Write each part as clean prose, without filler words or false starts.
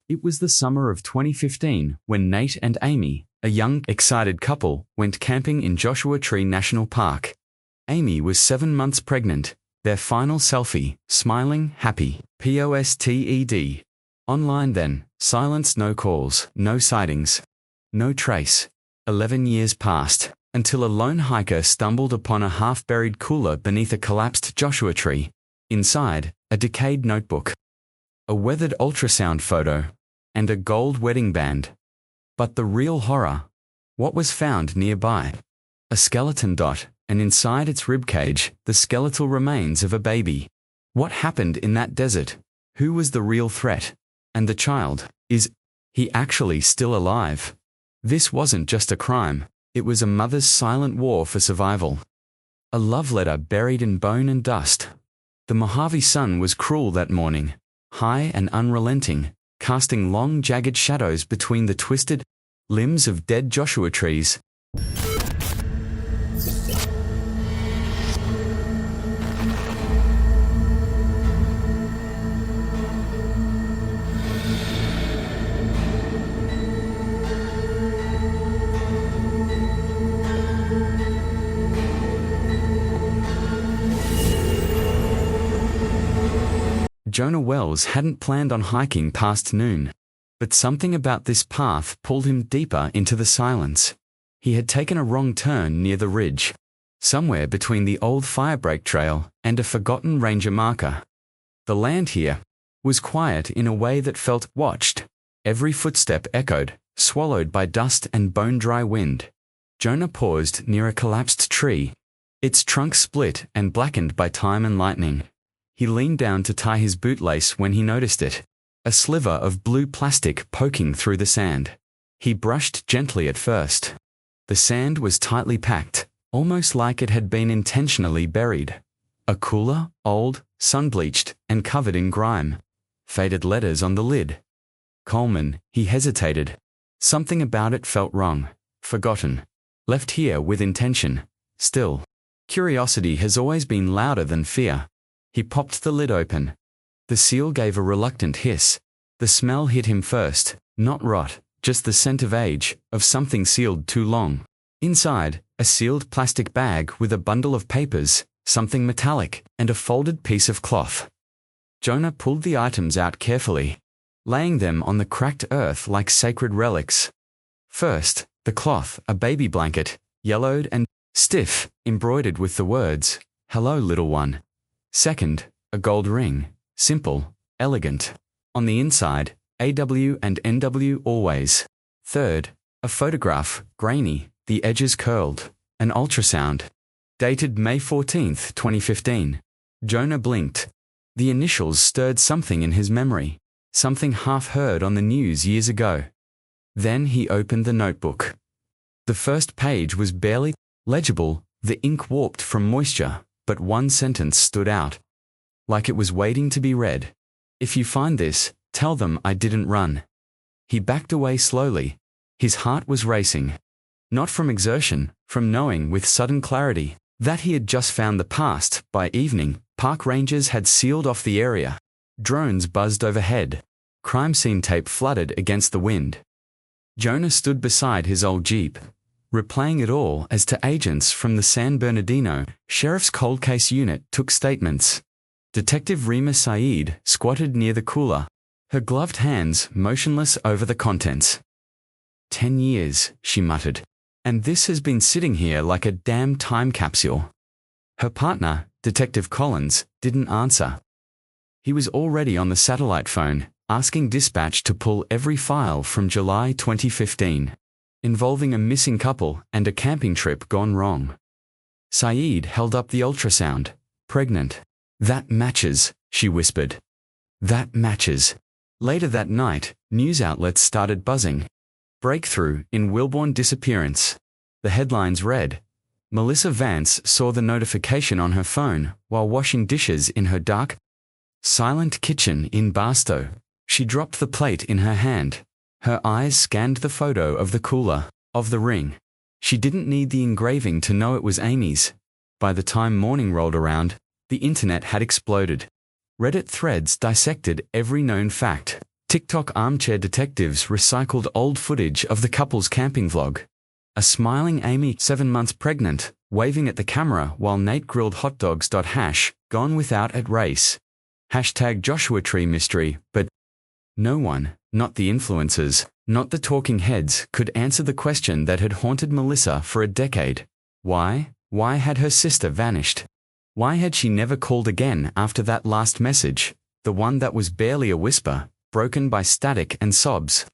It was the summer of 2015 when Nate and Amy, a young, excited couple, went camping in Joshua Tree National Park. Amy was 7 months pregnant. Their final selfie, smiling, happy, posted. Online then, silence, no calls, no sightings, no trace. 11 years passed, until a lone hiker stumbled upon a half-buried cooler beneath a collapsed Joshua tree. Inside, a decayed notebook, a weathered ultrasound photo, and a gold wedding band. But the real horror, what was found nearby? A skeleton dot, and inside its ribcage, the skeletal remains of a baby. What happened in that desert? Who was the real threat? And the child, is he actually still alive? This wasn't just a crime, it was a mother's silent war for survival. A love letter buried in bone and dust. The Mojave sun was cruel that morning, high and unrelenting, casting long jagged shadows between the twisted limbs of dead Joshua trees. Jonah Wells hadn't planned on hiking past noon, but something about this path pulled him deeper into the silence. He had taken a wrong turn near the ridge, somewhere between the old firebreak trail and a forgotten ranger marker. The land here was quiet in a way that felt watched. Every footstep echoed, swallowed by dust and bone-dry wind. Jonah paused near a collapsed tree, its trunk split and blackened by time and lightning. He leaned down to tie his bootlace when he noticed it, a sliver of blue plastic poking through the sand. He brushed gently at first. The sand was tightly packed, almost like it had been intentionally buried. A cooler, old, sun-bleached, and covered in grime. Faded letters on the lid. Coleman, he hesitated. Something about it felt wrong, forgotten, left here with intention. Still, curiosity has always been louder than fear. He popped the lid open. The seal gave a reluctant hiss. The smell hit him first, not rot, just the scent of age, of something sealed too long. Inside, a sealed plastic bag with a bundle of papers, something metallic, and a folded piece of cloth. Jonah pulled the items out carefully, laying them on the cracked earth like sacred relics. First, the cloth, a baby blanket, yellowed and stiff, embroidered with the words, "Hello, little one." Second, a gold ring, simple, elegant. On the inside, AW and NW always. Third, a photograph, grainy, the edges curled, an ultrasound. Dated May 14th, 2015. Jonah blinked. The initials stirred something in his memory, something half heard on the news years ago. Then he opened the notebook. The first page was barely legible, the ink warped from moisture. But one sentence stood out, like it was waiting to be read. "If you find this, tell them I didn't run." He backed away slowly. His heart was racing. Not from exertion, from knowing with sudden clarity that he had just found the past. By evening, park rangers had sealed off the area. Drones buzzed overhead. Crime scene tape fluttered against the wind. Jonah stood beside his old Jeep, replaying it all as two agents from the San Bernardino Sheriff's Cold Case Unit took statements. Detective Rima Saeed squatted near the cooler, her gloved hands motionless over the contents. 10 years, she muttered. And this has been sitting here like a damn time capsule. Her partner, Detective Collins, didn't answer. He was already on the satellite phone, asking dispatch to pull every file from July 2015. Involving a missing couple and a camping trip gone wrong. Saeed held up the ultrasound. Pregnant. "That matches," she whispered. "That matches." Later that night, news outlets started buzzing. Breakthrough in Wilbourn disappearance. The headlines read, Melissa Vance saw the notification on her phone while washing dishes in her dark, silent kitchen in Barstow. She dropped the plate in her hand. Her eyes scanned the photo of the cooler, of the ring. She didn't need the engraving to know it was Amy's. By the time morning rolled around, the internet had exploded. Reddit threads dissected every known fact. TikTok armchair detectives recycled old footage of the couple's camping vlog. A smiling Amy, 7 months pregnant, waving at the camera while Nate grilled hot dogs. Gone without at race. Hashtag Joshua Tree mystery, but no one, not the influencers, not the talking heads, could answer the question that had haunted Melissa for a decade. Why? Why had her sister vanished? Why had she never called again after that last message, the one that was barely a whisper, broken by static and sobs?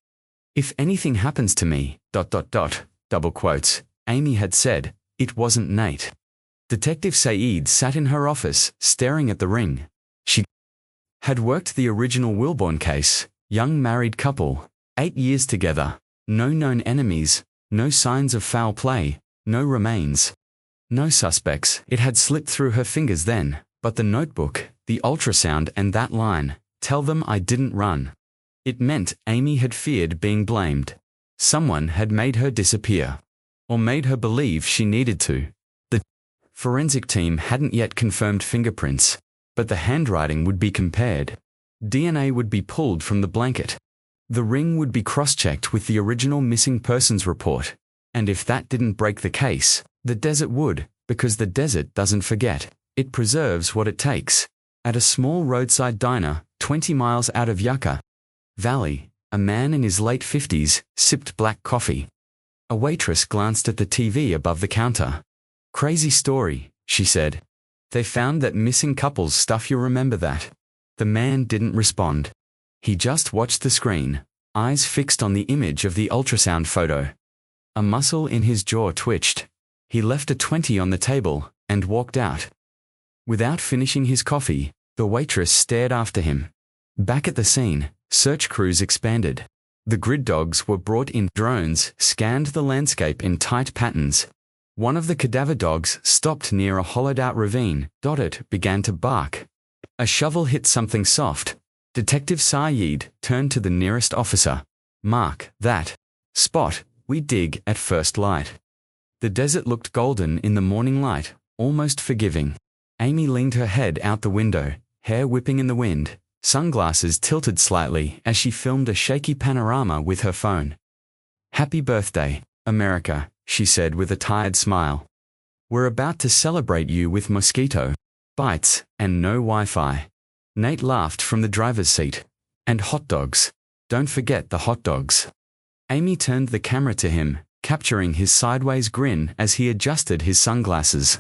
If anything happens to me, ... double quotes, Amy had said, it wasn't Nate. Detective Saeed sat in her office, staring at the ring. She had worked the original Wilborn case, young married couple, 8 years together, no known enemies, no signs of foul play, no remains, no suspects. It had slipped through her fingers then, but the notebook, the ultrasound and that line, tell them I didn't run. It meant Amy had feared being blamed. Someone had made her disappear. Or made her believe she needed to. The forensic team hadn't yet confirmed fingerprints, but the handwriting would be compared. DNA would be pulled from the blanket. The ring would be cross-checked with the original missing persons report. And if that didn't break the case, the desert would, because the desert doesn't forget. It preserves what it takes. At a small roadside diner, 20 miles out of Yucca Valley, a man in his late 50s sipped black coffee. A waitress glanced at the TV above the counter. Crazy story, she said. They found that missing couples stuff. You remember that? The man didn't respond. He just watched the screen, eyes fixed on the image of the ultrasound photo. A muscle in his jaw twitched. He left a 20 on the table and walked out. Without finishing his coffee, the waitress stared after him. Back at the scene, search crews expanded. The grid dogs were brought in. Drones scanned the landscape in tight patterns. One of the cadaver dogs stopped near a hollowed-out ravine. It began to bark. A shovel hit something soft. Detective Saeed turned to the nearest officer. Mark that spot. We dig at first light. The desert looked golden in the morning light, almost forgiving. Amy leaned her head out the window, hair whipping in the wind, sunglasses tilted slightly as she filmed a shaky panorama with her phone. Happy birthday, America, she said with a tired smile. We're about to celebrate you with mosquito bites and no Wi-Fi. Nate laughed from the driver's seat. And hot dogs. Don't forget the hot dogs. Amy turned the camera to him, capturing his sideways grin as he adjusted his sunglasses.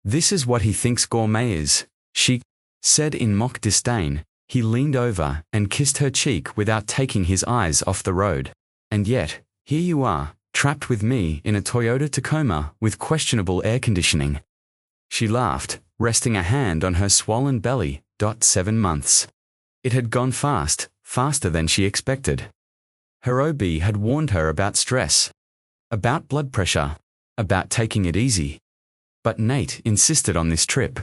This is what he thinks gourmet is, she said in mock disdain. He leaned over and kissed her cheek without taking his eyes off the road. And yet, here you are, trapped with me in a Toyota Tacoma with questionable air conditioning. She laughed, resting a hand on her swollen belly. 7 months. It had gone fast, faster than she expected. Her OB had warned her about stress, about blood pressure, about taking it easy. But Nate insisted on this trip.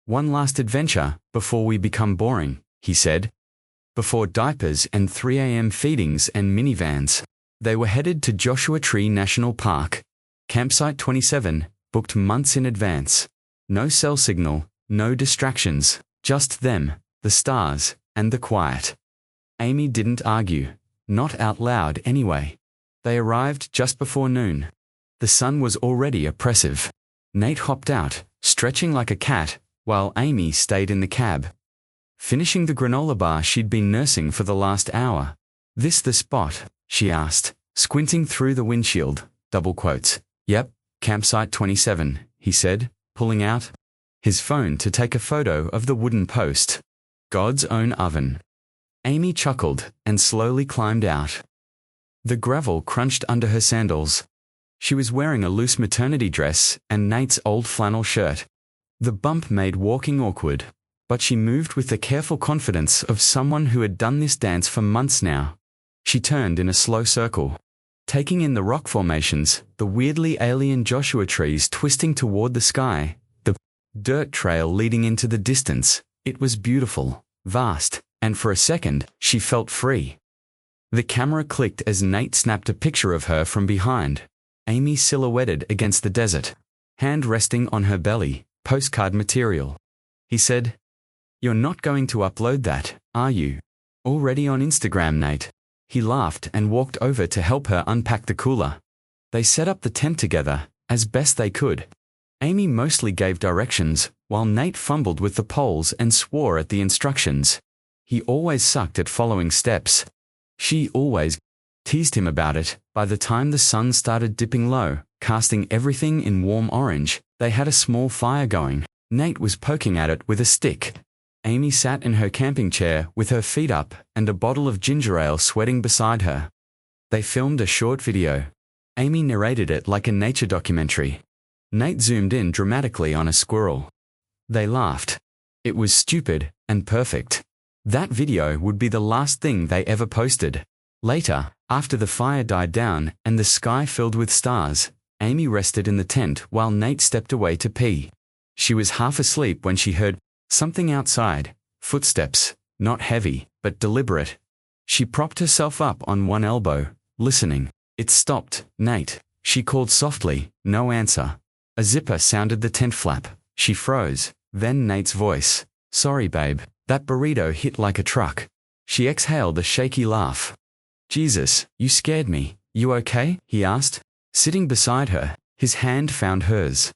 One last adventure before we become boring, he said. Before diapers and 3 a.m. feedings and minivans, they were headed to Joshua Tree National Park. Campsite 27, booked months in advance. No cell signal, no distractions, just them, the stars, and the quiet. Amy didn't argue, not out loud anyway. They arrived just before noon. The sun was already oppressive. Nate hopped out, stretching like a cat, while Amy stayed in the cab, finishing the granola bar she'd been nursing for the last hour. This the spot? She asked, squinting through the windshield. Double quotes. Yep, campsite 27, he said, pulling out his phone to take a photo of the wooden post. God's own oven. Amy chuckled and slowly climbed out. The gravel crunched under her sandals. She was wearing a loose maternity dress and Nate's old flannel shirt. The bump made walking awkward, but she moved with the careful confidence of someone who had done this dance for months now. She turned in a slow circle, taking in the rock formations, the weirdly alien Joshua trees twisting toward the sky, the dirt trail leading into the distance. It was beautiful, vast, and for a second, she felt free. The camera clicked as Nate snapped a picture of her from behind. Amy silhouetted against the desert, hand resting on her belly, postcard material. He said, "You're not going to upload that, are you?" Already on Instagram, Nate. He laughed and walked over to help her unpack the cooler. They set up the tent together, as best they could. Amy mostly gave directions, while Nate fumbled with the poles and swore at the instructions. He always sucked at following steps. She always teased him about it. By the time the sun started dipping low, casting everything in warm orange, they had a small fire going. Nate was poking at it with a stick. Amy sat in her camping chair with her feet up and a bottle of ginger ale sweating beside her. They filmed a short video. Amy narrated it like a nature documentary. Nate zoomed in dramatically on a squirrel. They laughed. It was stupid and perfect. That video would be the last thing they ever posted. Later, after the fire died down and the sky filled with stars, Amy rested in the tent while Nate stepped away to pee. She was half asleep when she heard something outside, footsteps, not heavy, but deliberate. She propped herself up on one elbow, listening. It stopped. Nate, she called softly, no answer. A zipper sounded the tent flap. She froze. Then Nate's voice. Sorry, babe. That burrito hit like a truck. She exhaled a shaky laugh. Jesus, you scared me. You okay? He asked. Sitting beside her, his hand found hers.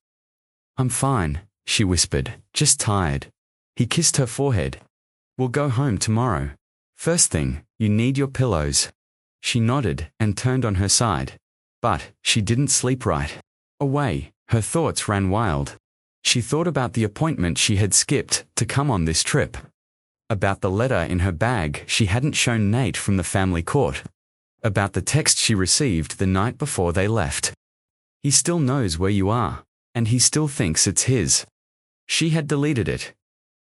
I'm fine, she whispered, just tired. He kissed her forehead. We'll go home tomorrow. First thing, you need your pillows. She nodded and turned on her side. But she didn't sleep right. Away, her thoughts ran wild. She thought about the appointment she had skipped to come on this trip. About the letter in her bag she hadn't shown Nate from the family court. About the text she received the night before they left. He still knows where you are, and he still thinks it's his. She had deleted it,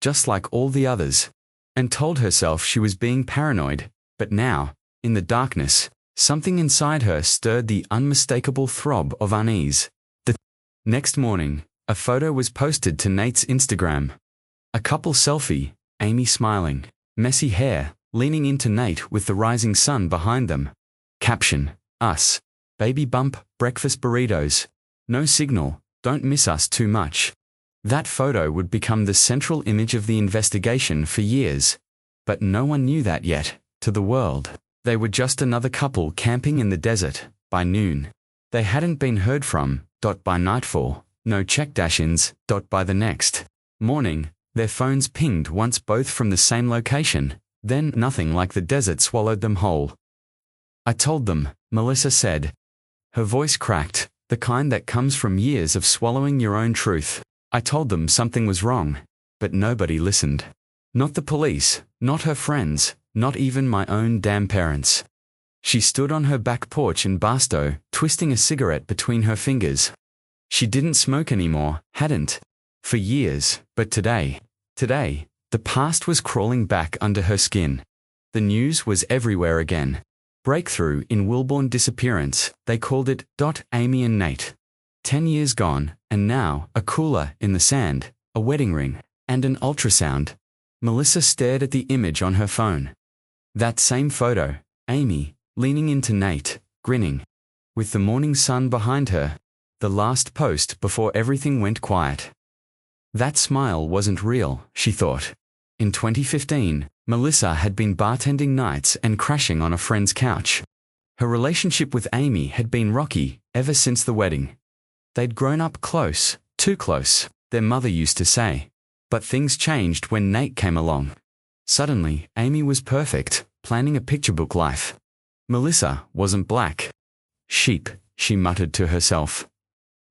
just like all the others, and told herself she was being paranoid, but now, in the darkness, something inside her stirred the unmistakable throb of unease. The next morning, a photo was posted to Nate's Instagram. A couple selfie, Amy smiling, messy hair, leaning into Nate with the rising sun behind them. Caption, us. Baby bump, breakfast burritos. No signal, don't miss us too much. That photo would become the central image of the investigation for years. But no one knew that yet, to the world. They were just another couple camping in the desert, by noon. They hadn't been heard from, by nightfall, no check-dash-ins, by the next morning. Their phones pinged once, both from the same location, then nothing, like the desert swallowed them whole. I told them, Melissa said. Her voice cracked, the kind that comes from years of swallowing your own truth. I told them something was wrong, but nobody listened. Not the police, not her friends, not even my own damn parents. She stood on her back porch in Barstow, twisting a cigarette between her fingers. She didn't smoke anymore, hadn't. For years, but today, the past was crawling back under her skin. The news was everywhere again. Breakthrough in Wilbourn disappearance, they called it. Amy and Nate. 10 years gone, and now, a cooler in the sand, a wedding ring, and an ultrasound. Melissa stared at the image on her phone. That same photo, Amy, leaning into Nate, grinning. With the morning sun behind her. The last post before everything went quiet. That smile wasn't real, she thought. In 2015, Melissa had been bartending nights and crashing on a friend's couch. Her relationship with Amy had been rocky ever since the wedding. They'd grown up close, too close, their mother used to say. But things changed when Nate came along. Suddenly, Amy was perfect, planning a picture book life. Melissa wasn't black. Sheep, she muttered to herself.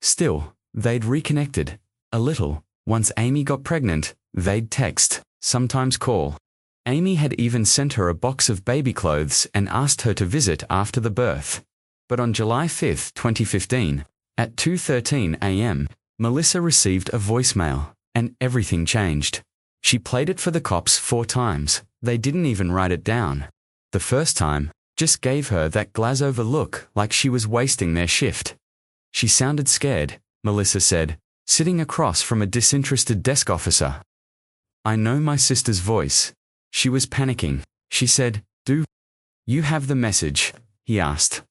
Still, they'd reconnected. A little. Once Amy got pregnant, they'd text, sometimes call. Amy had even sent her a box of baby clothes and asked her to visit after the birth. But on July 5, 2015, at 2:13 a.m., Melissa received a voicemail, and everything changed. She played it for the cops 4 times. They didn't even write it down. The first time just gave her that glaze-over look, like she was wasting their shift. She sounded scared, Melissa said, sitting across from a disinterested desk officer. I know my sister's voice. She was panicking. She said, Do you have the message? He asked.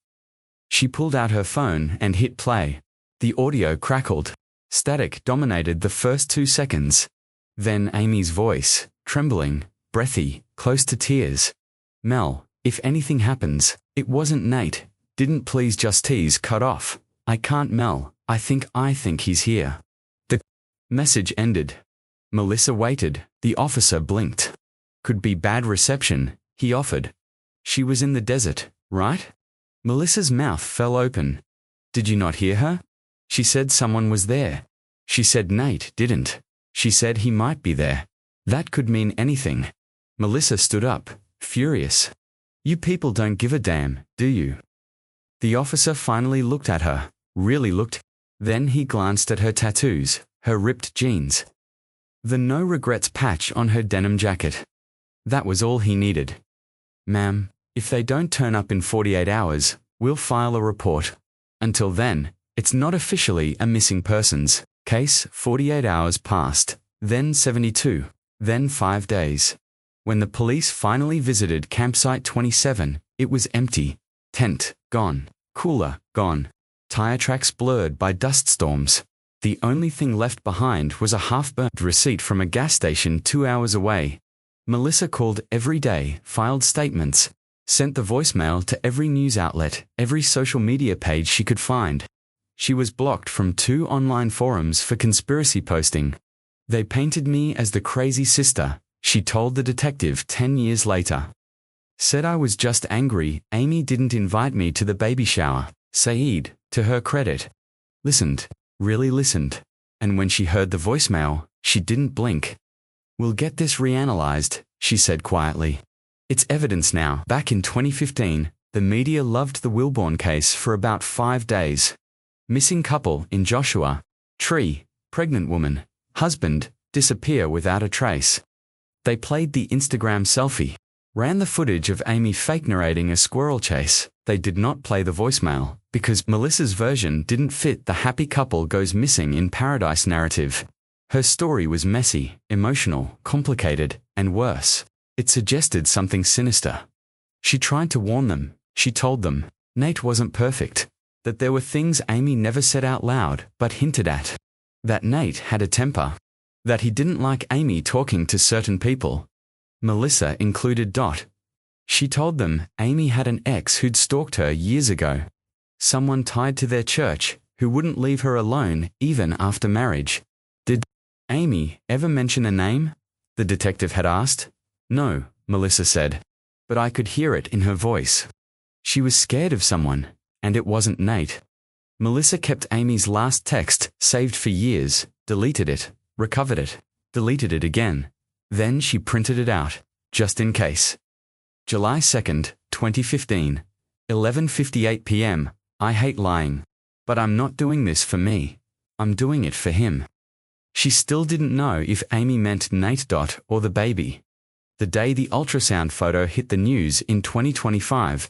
She pulled out her phone and hit play. The audio crackled. Static dominated the first 2 seconds. Then Amy's voice, trembling, breathy, close to tears. Mel, if anything happens, it wasn't Nate. Didn't please just tease cut off. I can't Mel, I think he's here. The message ended. Melissa waited. The officer blinked. Could be bad reception, he offered. She was in the desert, right? Melissa's mouth fell open. Did you not hear her? She said someone was there. She said Nate didn't. She said he might be there. That could mean anything. Melissa stood up, furious. You people don't give a damn, do you? The officer finally looked at her, really looked. Then he glanced at her tattoos, her ripped jeans. The no regrets patch on her denim jacket. That was all he needed. Ma'am, if they don't turn up in 48 hours, we'll file a report. Until then, it's not officially a missing persons case. 48 hours passed, then 72, then 5 days. When the police finally visited campsite 27, it was empty. Tent, gone. Cooler, gone. Tire tracks blurred by dust storms. The only thing left behind was a half-burnt receipt from a gas station 2 hours away. Melissa called every day, filed statements, sent the voicemail to every news outlet, every social media page she could find. She was blocked from 2 online forums for conspiracy posting. They painted me as the crazy sister, she told the detective 10 years later. Said I was just angry. Amy didn't invite me to the baby shower. Saeed, to her credit, listened, really listened. And when she heard the voicemail, she didn't blink. We'll get this reanalyzed, she said quietly. It's evidence now. Back in 2015, the media loved the Wilbourn case for about 5 days. Missing couple in Joshua Tree, pregnant woman, husband, disappear without a trace. They played the Instagram selfie, ran the footage of Amy fake narrating a squirrel chase. They did not play the voicemail, because Melissa's version didn't fit the happy couple goes missing in paradise narrative. Her story was messy, emotional, complicated, and worse. It suggested something sinister. She tried to warn them. She told them Nate wasn't perfect, that there were things Amy never said out loud but hinted at, that Nate had a temper, that he didn't like Amy talking to certain people. Melissa included Dot. She told them Amy had an ex who'd stalked her years ago, someone tied to their church who wouldn't leave her alone even after marriage. Did Amy ever mention a name? The detective had asked. No, Melissa said. But I could hear it in her voice. She was scared of someone, and it wasn't Nate. Melissa kept Amy's last text saved for years, deleted it, recovered it, deleted it again. Then she printed it out, just in case. July 2nd, 2015, 11:58 p.m. I hate lying. But I'm not doing this for me. I'm doing it for him. She still didn't know if Amy meant Nate Dot or the baby. The day the ultrasound photo hit the news in 2025,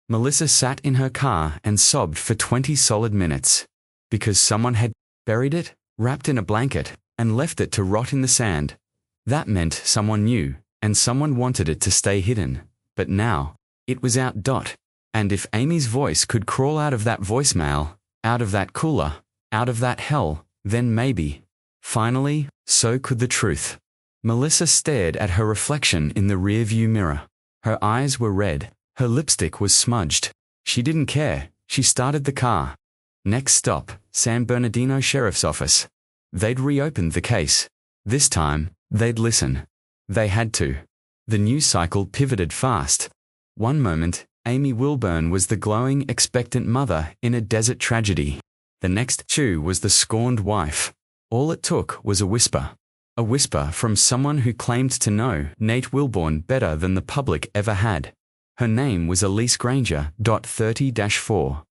Melissa sat in her car and sobbed for 20 solid minutes. Because someone had buried it, wrapped in a blanket, and left it to rot in the sand. That meant someone knew, and someone wanted it to stay hidden. But now, it was out. And if Amy's voice could crawl out of that voicemail, out of that cooler, out of that hell, then maybe. Finally, so could the truth. Melissa stared at her reflection in the rearview mirror. Her eyes were red. Her lipstick was smudged. She didn't care. She started the car. Next stop, San Bernardino Sheriff's Office. They'd reopened the case. This time, they'd listen. They had to. The news cycle pivoted fast. One moment, Amy Wilbourn was the glowing, expectant mother in a desert tragedy. The next, she was the scorned wife. All it took was a whisper. A whisper from someone who claimed to know Nate Wilbourn better than the public ever had. Her name was Elise Granger. 30-4.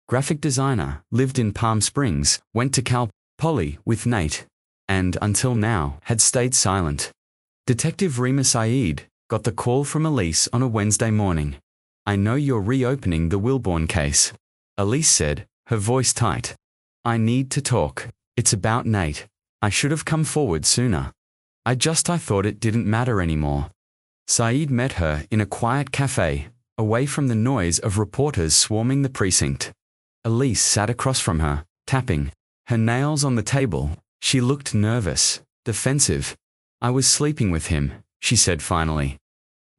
Graphic designer, lived in Palm Springs, went to Cal Poly with Nate, and until now had stayed silent. Detective Rima Saeed got the call from Elise on a Wednesday morning. I know you're reopening the Wilbourn case. Elise said, her voice tight. I need to talk. It's about Nate. I should have come forward sooner. I thought it didn't matter anymore. Saeed met her in a quiet cafe, away from the noise of reporters swarming the precinct. Elise sat across from her, tapping her nails on the table. She looked nervous, defensive. I was sleeping with him, she said finally.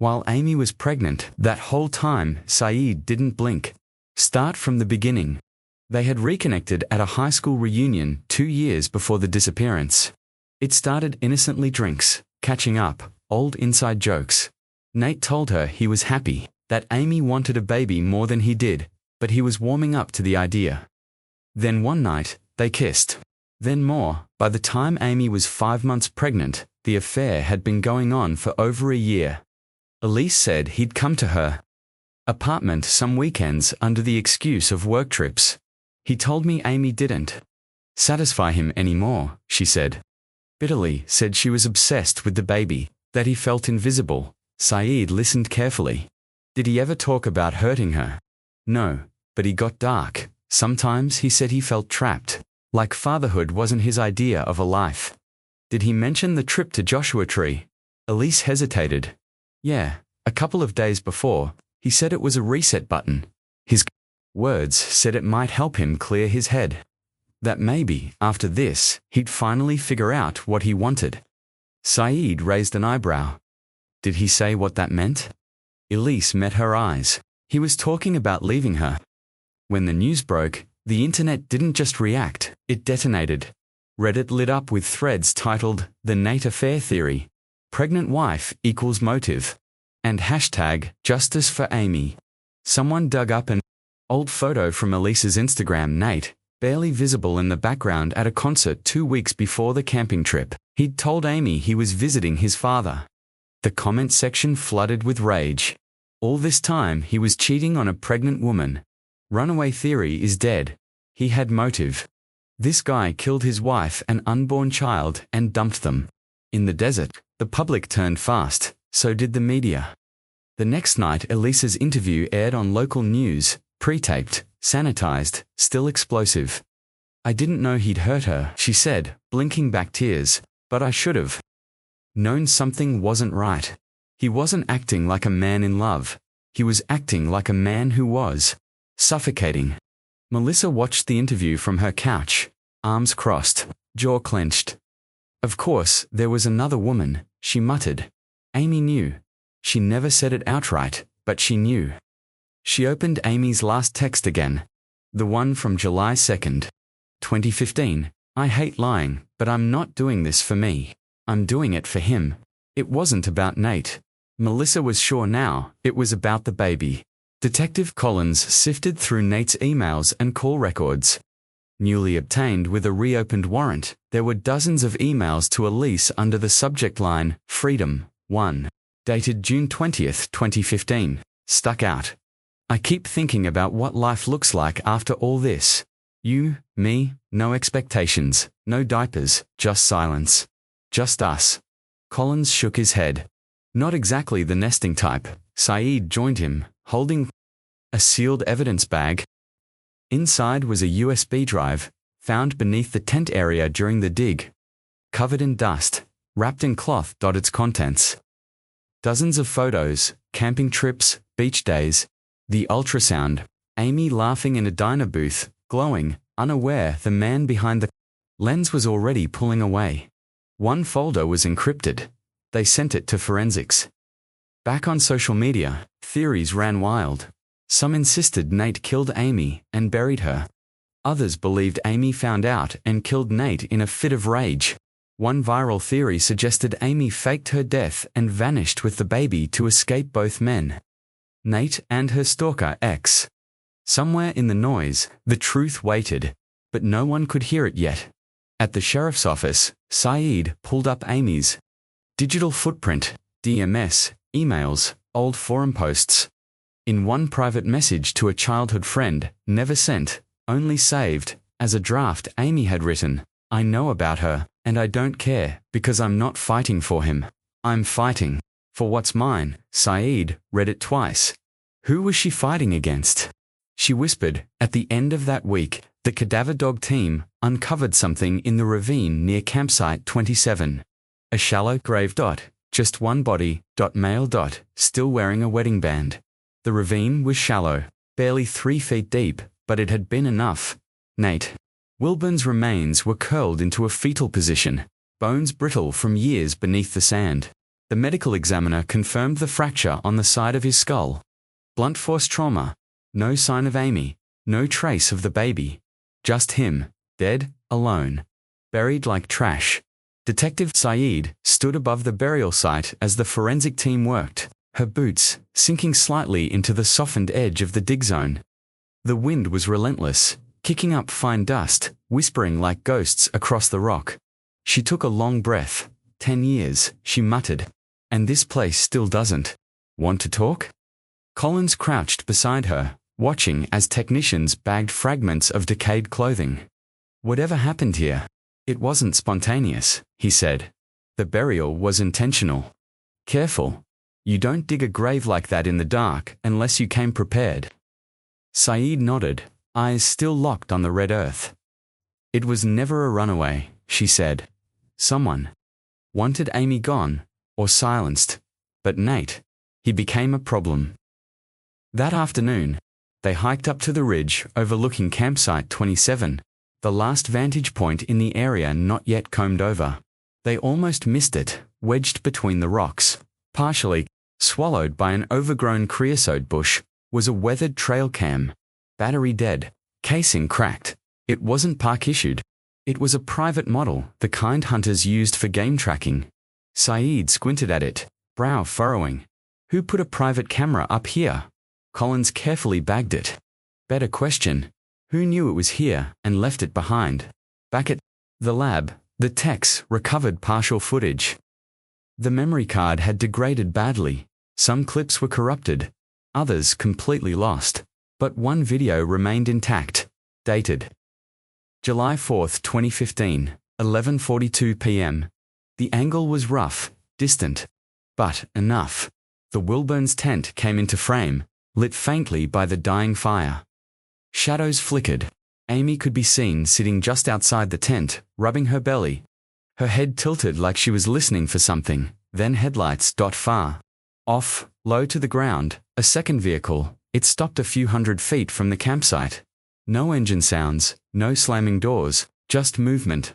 While Amy was pregnant, that whole time, Saeed didn't blink. Start from the beginning. They had reconnected at a high school reunion 2 years before the disappearance. It started innocently, drinks, catching up, old inside jokes. Nate told her he was happy, that Amy wanted a baby more than he did, but he was warming up to the idea. Then one night, they kissed. Then more. By the time Amy was 5 months pregnant, the affair had been going on for over a year. Elise said he'd come to her apartment some weekends under the excuse of work trips. He told me Amy didn't satisfy him anymore, she said. Bitterly said she was obsessed with the baby, that he felt invisible. Saeed listened carefully. Did he ever talk about hurting her? No, but he got dark. Sometimes he said he felt trapped, like fatherhood wasn't his idea of a life. Did he mention the trip to Joshua Tree? Elise hesitated. Yeah, a couple of days before, he said it was a reset button. His words said it might help him clear his head. That maybe, after this, he'd finally figure out what he wanted. Saeed raised an eyebrow. Did he say what that meant? Elise met her eyes. He was talking about leaving her. When the news broke, the internet didn't just react, it detonated. Reddit lit up with threads titled, "The Nate Affair Theory," "Pregnant Wife Equals Motive," and hashtag, "Justice for Amy." Someone dug up an old photo from Elise's Instagram. Nate, barely visible in the background at a concert 2 weeks before the camping trip. He'd told Amy he was visiting his father. The comment section flooded with rage. All this time he was cheating on a pregnant woman. Runaway theory is dead. He had motive. This guy killed his wife and unborn child and dumped them. In the desert, the public turned fast, so did the media. The next night Elisa's interview aired on local news, pre-taped, sanitized, still explosive. I didn't know he'd hurt her, she said, blinking back tears, but I should have known something wasn't right. He wasn't acting like a man in love. He was acting like a man who was suffocating. Melissa watched the interview from her couch, arms crossed, jaw clenched. Of course, there was another woman, she muttered. Amy knew. She never said it outright, but she knew. She opened Amy's last text again. The one from July 2nd, 2015. I hate lying, but I'm not doing this for me. I'm doing it for him. It wasn't about Nate. Melissa was sure now, it was about the baby. Detective Collins sifted through Nate's emails and call records. Newly obtained with a reopened warrant, there were dozens of emails to Elise under the subject line, Freedom, 1. Dated June 20th, 2015. Stuck out. I keep thinking about what life looks like after all this. You, me, no expectations, no diapers, just silence. Just us. Collins shook his head. Not exactly the nesting type. Saeed joined him, holding a sealed evidence bag. Inside was a USB drive, found beneath the tent area during the dig. Covered in dust, wrapped in cloth. Its contents. Dozens of photos, camping trips, beach days, the ultrasound, Amy laughing in a diner booth, glowing, unaware the man behind the lens was already pulling away. One folder was encrypted. They sent it to forensics. Back on social media, theories ran wild. Some insisted Nate killed Amy and buried her. Others believed Amy found out and killed Nate in a fit of rage. One viral theory suggested Amy faked her death and vanished with the baby to escape both men, Nate and her stalker ex. Somewhere in the noise, the truth waited, but no one could hear it yet. At the sheriff's office, Saeed pulled up Amy's digital footprint, DMS, emails, old forum posts. In one private message to a childhood friend, never sent, only saved, as a draft, Amy had written, I know about her, and I don't care, because I'm not fighting for him. I'm fighting for what's mine. Saeed read it twice. Who was she fighting against? She whispered, at the end of that week, the cadaver dog team uncovered something in the ravine near campsite 27. A shallow grave. Just one body. Male. Still wearing a wedding band. The ravine was shallow, barely 3 feet deep, but it had been enough. Nate Wilburn's remains were curled into a fetal position, bones brittle from years beneath the sand. The medical examiner confirmed the fracture on the side of his skull. Blunt force trauma. No sign of Amy. No trace of the baby. Just him, dead, alone. Buried like trash. Detective Saeed stood above the burial site as the forensic team worked, her boots sinking slightly into the softened edge of the dig zone. The wind was relentless, kicking up fine dust, whispering like ghosts across the rock. She took a long breath. 10 years, she muttered. And this place still doesn't want to talk? Collins crouched beside her, watching as technicians bagged fragments of decayed clothing. Whatever happened here? It wasn't spontaneous, he said. The burial was intentional. Careful. You don't dig a grave like that in the dark unless you came prepared. Saeed nodded, eyes still locked on the red earth. It was never a runaway, she said. Someone wanted Amy gone, or silenced. But Nate, he became a problem. That afternoon, they hiked up to the ridge overlooking Campsite 27, the last vantage point in the area not yet combed over. They almost missed it, wedged between the rocks. Partially swallowed by an overgrown creosote bush was a weathered trail cam. Battery dead, casing cracked. It wasn't park issued. It was a private model, the kind hunters used for game tracking. Saeed squinted at it, brow furrowing. Who put a private camera up here? Collins carefully bagged it. Better question. Who knew it was here and left it behind? Back at the lab, the techs recovered partial footage. The memory card had degraded badly. Some clips were corrupted, others completely lost. But one video remained intact. Dated July 4, 2015, 11:42 p.m. The angle was rough, distant, but enough. The Wilburn's tent came into frame, lit faintly by the dying fire. Shadows flickered. Amy could be seen sitting just outside the tent, rubbing her belly. Her head tilted like she was listening for something, then headlights far off, low to the ground, a second vehicle. It stopped a few hundred feet from the campsite. No engine sounds, no slamming doors, just movement.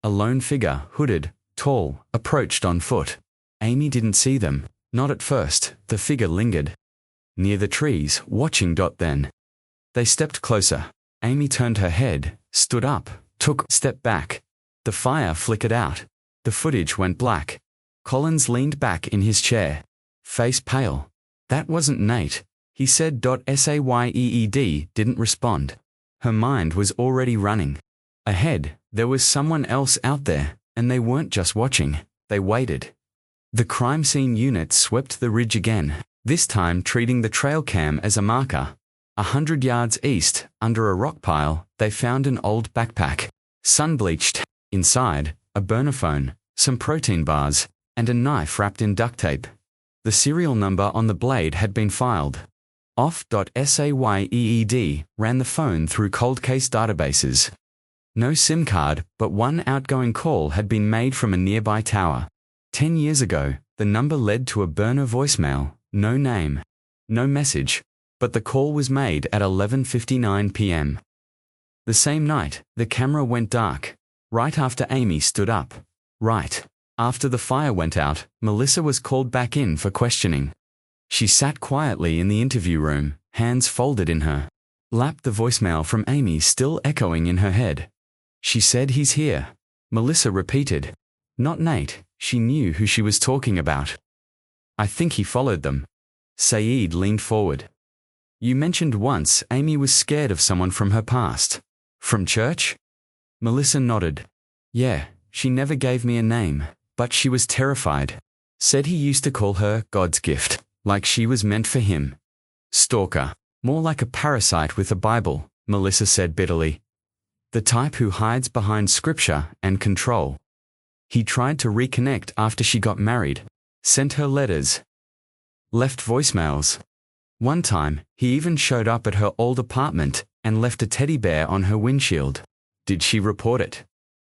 A lone figure, hooded, tall, approached on foot. Amy didn't see them, not at first. The figure lingered near the trees, watching. Then they stepped closer. Amy turned her head, stood up, took a step back. The fire flickered out. The footage went black. Collins leaned back in his chair, face pale. That wasn't Nate, he said. Saeed didn't respond. Her mind was already running. Ahead, there was someone else out there, and they weren't just watching, they waited. The crime scene unit swept the ridge again, this time treating the trail cam as a marker. 100 yards east, under a rock pile, they found an old backpack, sun-bleached. Inside, a burner phone, some protein bars, and a knife wrapped in duct tape. The serial number on the blade had been filed. Saeed ran the phone through cold case databases. No SIM card, but one outgoing call had been made from a nearby tower. 10 years ago, the number led to a burner voicemail, no name, no message, but the call was made at 11:59 p.m. The same night, the camera went dark, right after Amy stood up. Right after the fire went out, Melissa was called back in for questioning. She sat quietly in the interview room, hands folded in her lap, the voicemail from Amy still echoing in her head. She said, "He's here," Melissa repeated. Not Nate, she knew who she was talking about. "I think he followed them." Saeed leaned forward. "You mentioned once Amy was scared of someone from her past. From church?" Melissa nodded. "Yeah, she never gave me a name, but she was terrified. Said he used to call her God's gift, like she was meant for him." "Stalker. More like a parasite with a Bible," Melissa said bitterly. "The type who hides behind scripture and control. He tried to reconnect after she got married, sent her letters, left voicemails. One time, he even showed up at her old apartment and left a teddy bear on her windshield." "Did she report it?"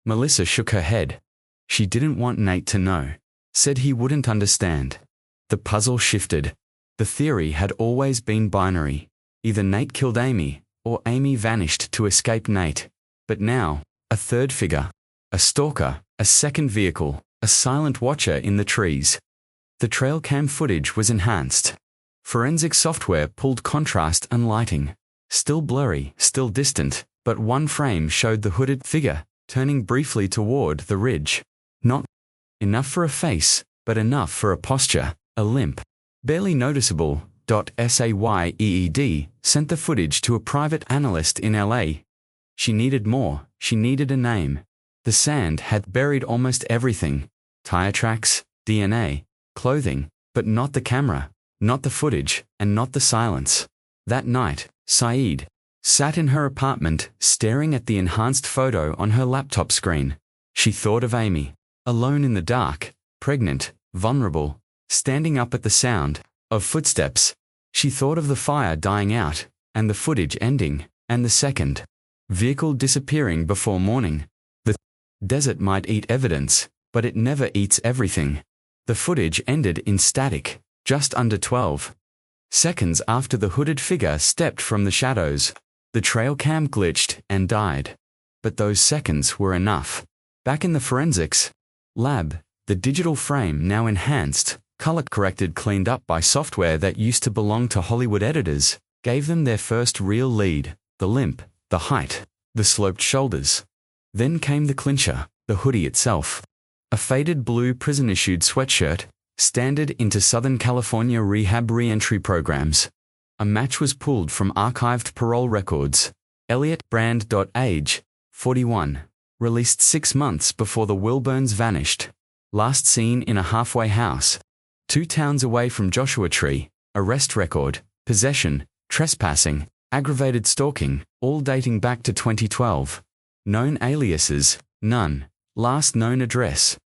Melissa shook her head. She didn't want Nate to know. Said he wouldn't understand. The puzzle shifted. The theory had always been binary. Either Nate killed Amy, or Amy vanished to escape Nate. But now, a third figure. A stalker, a second vehicle, a silent watcher in the trees. The trail cam footage was enhanced. Forensic software pulled contrast and lighting. Still blurry, still distant, but one frame showed the hooded figure, turning briefly toward the ridge. Not enough for a face, but enough for a posture, a limp. Barely noticeable. SAYEED sent the footage to a private analyst in LA. She needed more, she needed a name. The sand had buried almost everything. Tire tracks, DNA, clothing, but not the camera, not the footage, and not the silence. That night, Saeed sat in her apartment, staring at the enhanced photo on her laptop screen. She thought of Amy, alone in the dark, pregnant, vulnerable, standing up at the sound of footsteps. She thought of the fire dying out, and the footage ending, and the second vehicle disappearing before morning. The desert might eat evidence, but it never eats everything. The footage ended in static, just under 12 seconds after the hooded figure stepped from the shadows. The trail cam glitched and died. But those seconds were enough. Back in the forensics lab, the digital frame, now enhanced, color-corrected, cleaned up by software that used to belong to Hollywood editors, gave them their first real lead: the limp, the height, the sloped shoulders. Then came the clincher, the hoodie itself. A faded blue prison-issued sweatshirt, standard into Southern California rehab re-entry programs. A match was pulled from archived parole records. Elliot Brand. Age 41. Released 6 months before the Wilburns vanished. Last seen in a halfway house 2 towns away from Joshua Tree. Arrest record, possession, trespassing, aggravated stalking, all dating back to 2012. Known aliases, none. Last known address: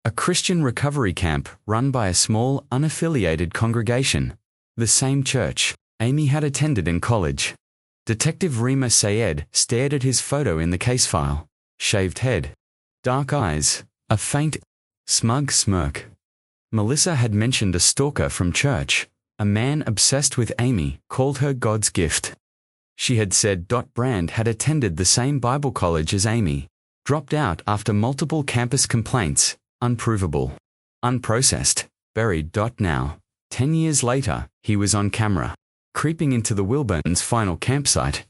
a Christian recovery camp run by a small, unaffiliated congregation. The same church Amy had attended in college. Detective Rima Sayed stared at his photo in the case file. Shaved head, dark eyes, a faint, smug smirk. Melissa had mentioned a stalker from church. A man obsessed with Amy called her God's gift. She had said Brand had attended the same Bible college as Amy. Dropped out after multiple campus complaints. Unprovable. Unprocessed. Buried. Now, 10 years later, he was on camera, creeping into the Wilburns' final campsite.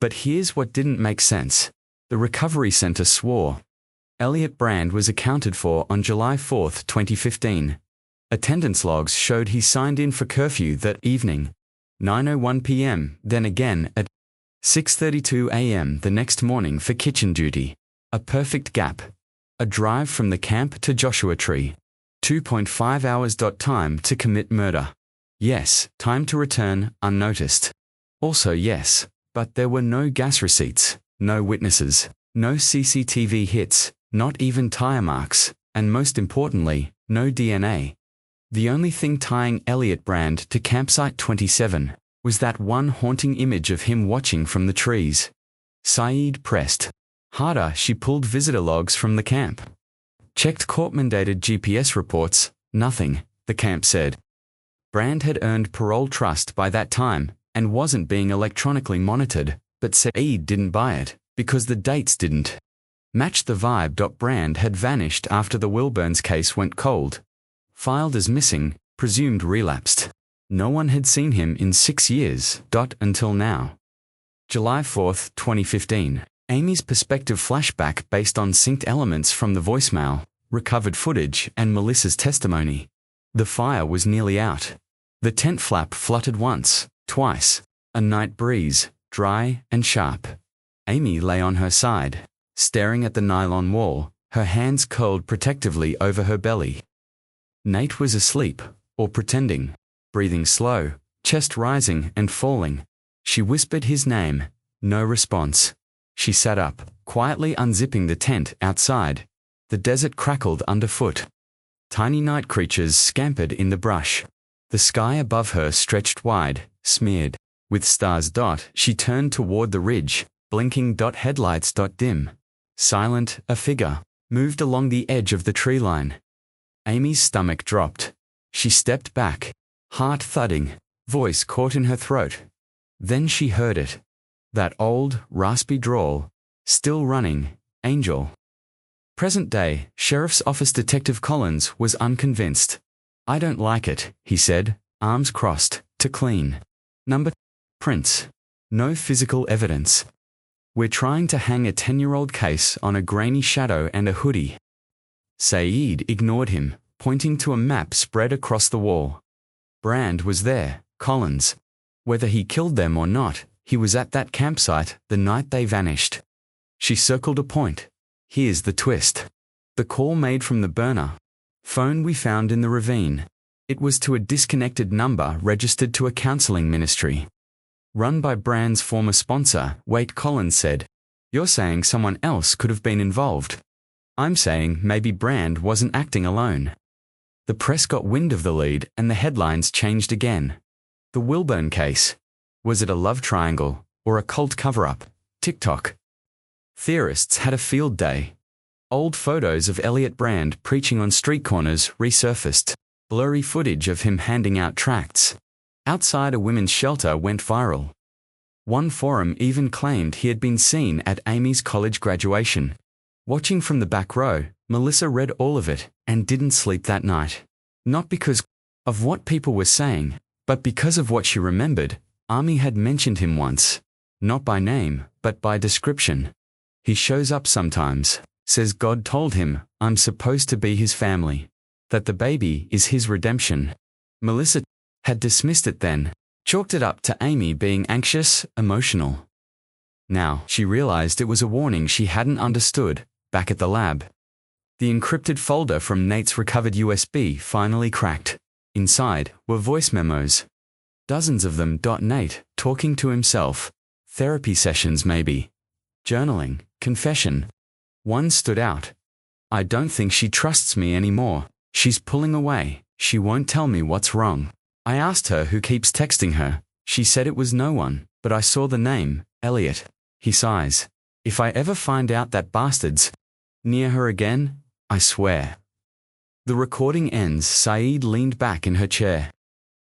But here's what didn't make sense. The recovery center swore Elliot Brand was accounted for on July 4, 2015. Attendance logs showed he signed in for curfew that evening, 9:01 p.m., then again at 6:32 a.m. the next morning for kitchen duty. A perfect gap. A drive from the camp to Joshua Tree. 2.5 hours. Time to commit murder. Yes, time to return, unnoticed. Also yes, but there were no gas receipts, no witnesses, no CCTV hits, not even tire marks, and most importantly, no DNA. The only thing tying Elliot Brand to campsite 27 was that one haunting image of him watching from the trees. Saeed pressed harder. She pulled visitor logs from the camp. Checked court-mandated GPS reports. Nothing, the camp said. Brand had earned parole trust by that time and wasn't being electronically monitored, but Saeed didn't buy it because the dates didn't match the vibe. Brand had vanished after the Wilburns case went cold. Filed as missing, presumed relapsed. No one had seen him in 6 years. Until now. July 4, 2015. Amy's perspective flashback based on synced elements from the voicemail, recovered footage, and Melissa's testimony. The fire was nearly out. The tent flap fluttered once, twice. A night breeze, dry and sharp. Amy lay on her side, staring at the nylon wall, her hands curled protectively over her belly. Nate was asleep, or pretending, breathing slow, chest rising and falling. She whispered his name. No response. She sat up, quietly unzipping the tent outside. The desert crackled underfoot. Tiny night creatures scampered in the brush. The sky above her stretched wide, smeared with stars. She turned toward the ridge, blinking. Headlights. Dim. Silent, a figure moved along the edge of the tree line. Amy's stomach dropped. She stepped back, heart thudding, voice caught in her throat. Then she heard it. That old, raspy drawl. Still running, Angel. Present-day, Sheriff's Office Detective Collins was unconvinced. I don't like it, he said, arms crossed, to clean. Number prints. No physical evidence. We're trying to hang a 10-year-old case on a grainy shadow and a hoodie. Saeed ignored him, pointing to a map spread across the wall. Brand was there, Collins. Whether he killed them or not, he was at that campsite the night they vanished. She circled a point. Here's the twist. The call made from the burner phone we found in the ravine. It was to a disconnected number registered to a counseling ministry. Run by Brand's former sponsor, Wait, Collins said. You're saying someone else could have been involved. I'm saying maybe Brand wasn't acting alone. The press got wind of the lead and the headlines changed again. The Wilburn case. Was it a love triangle or a cult cover-up? TikTok. Theorists had a field day. Old photos of Elliot Brand preaching on street corners resurfaced. Blurry footage of him handing out tracts outside a women's shelter went viral. One forum even claimed he had been seen at Amy's college graduation. Watching from the back row, Melissa read all of it and didn't sleep that night. Not because of what people were saying, but because of what she remembered. Amy had mentioned him once. Not by name, but by description. He shows up sometimes, says God told him, I'm supposed to be his family. That the baby is his redemption. Melissa had dismissed it then, chalked it up to Amy being anxious, emotional. Now she realized it was a warning she hadn't understood, back at the lab. The encrypted folder from Nate's recovered USB finally cracked. Inside were voice memos. Dozens of them. Nate, talking to himself. Therapy sessions maybe. Journaling, confession. One stood out. I don't think she trusts me anymore. She's pulling away. She won't tell me what's wrong. I asked her who keeps texting her. She said it was no one, but I saw the name, Elliot. He sighs. If I ever find out that bastard's near her again, I swear. The recording ends. Saeed leaned back in her chair.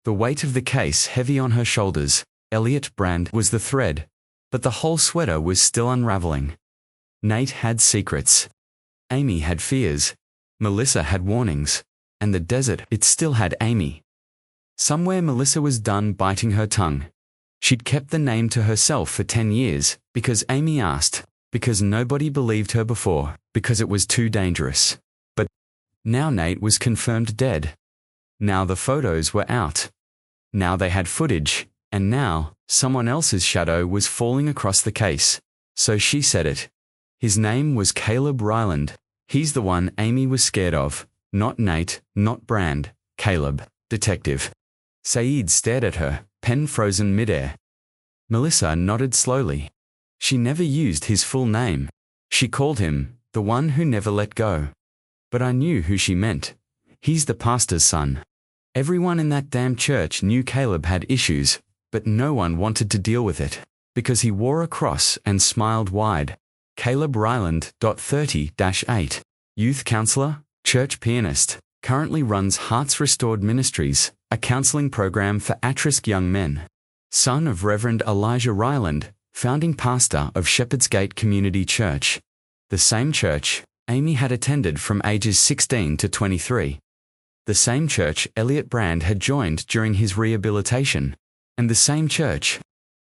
The weight of the case heavy on her shoulders. Elliot Brand was the thread, but the whole sweater was still unraveling. Nate had secrets. Amy had fears. Melissa had warnings. And the desert, it still had Amy. Somewhere Melissa was done biting her tongue. She'd kept the name to herself for 10 years, because Amy asked, because nobody believed her before, because it was too dangerous. But now Nate was confirmed dead. Now the photos were out. Now they had footage, and now someone else's shadow was falling across the case. So she said it. His name was Caleb Ryland. He's the one Amy was scared of. Not Nate, not Brand. Caleb, detective. Saeed stared at her, pen frozen midair. Melissa nodded slowly. She never used his full name. She called him, the one who never let go. But I knew who she meant. He's the pastor's son. Everyone in that damn church knew Caleb had issues, but no one wanted to deal with it, because he wore a cross and smiled wide. Caleb Ryland, 30-8. Youth counselor, church pianist, currently runs Hearts Restored Ministries, a counseling program for at-risk young men. Son of Reverend Elijah Ryland, founding pastor of Shepherd's Gate Community Church. The same church Amy had attended from ages 16 to 23. The same church Elliot Brand had joined during his rehabilitation. And the same church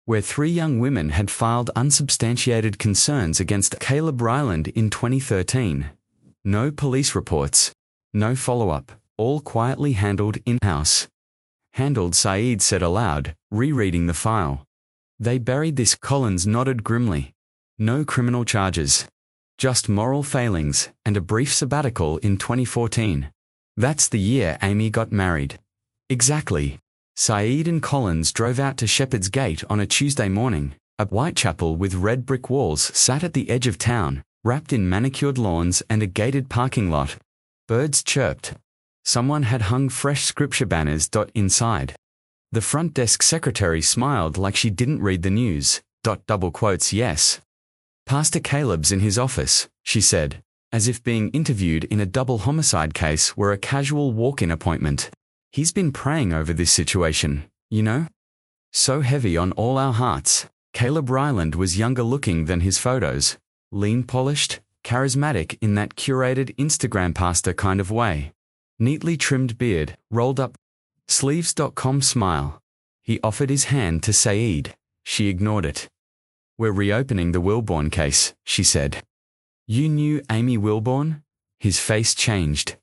where 3 young women had filed unsubstantiated concerns against Caleb Ryland in 2013. No police reports. No follow-up. All quietly handled in-house. Handled, Saeed said aloud, rereading the file. They buried this. Collins nodded grimly. No criminal charges. Just moral failings and a brief sabbatical in 2014. That's the year Amy got married. Exactly. Saeed and Collins drove out to Shepherd's Gate on a Tuesday morning. A Whitechapel with red brick walls sat at the edge of town, wrapped in manicured lawns and a gated parking lot. Birds chirped. Someone had hung fresh scripture banners. Inside. The front desk secretary smiled like she didn't read the news. Double quotes, yes. Pastor Caleb's in his office, she said, as if being interviewed in a double homicide case were a casual walk-in appointment. He's been praying over this situation, you know? So heavy on all our hearts. Caleb Ryland was younger looking than his photos. Lean polished, charismatic in that curated Instagram pastor kind of way. Neatly trimmed beard, rolled up sleeves.com smile. He offered his hand to Saeed. She ignored it. We're reopening the Wilborn case, she said. You knew Amy Wilborn? His face changed.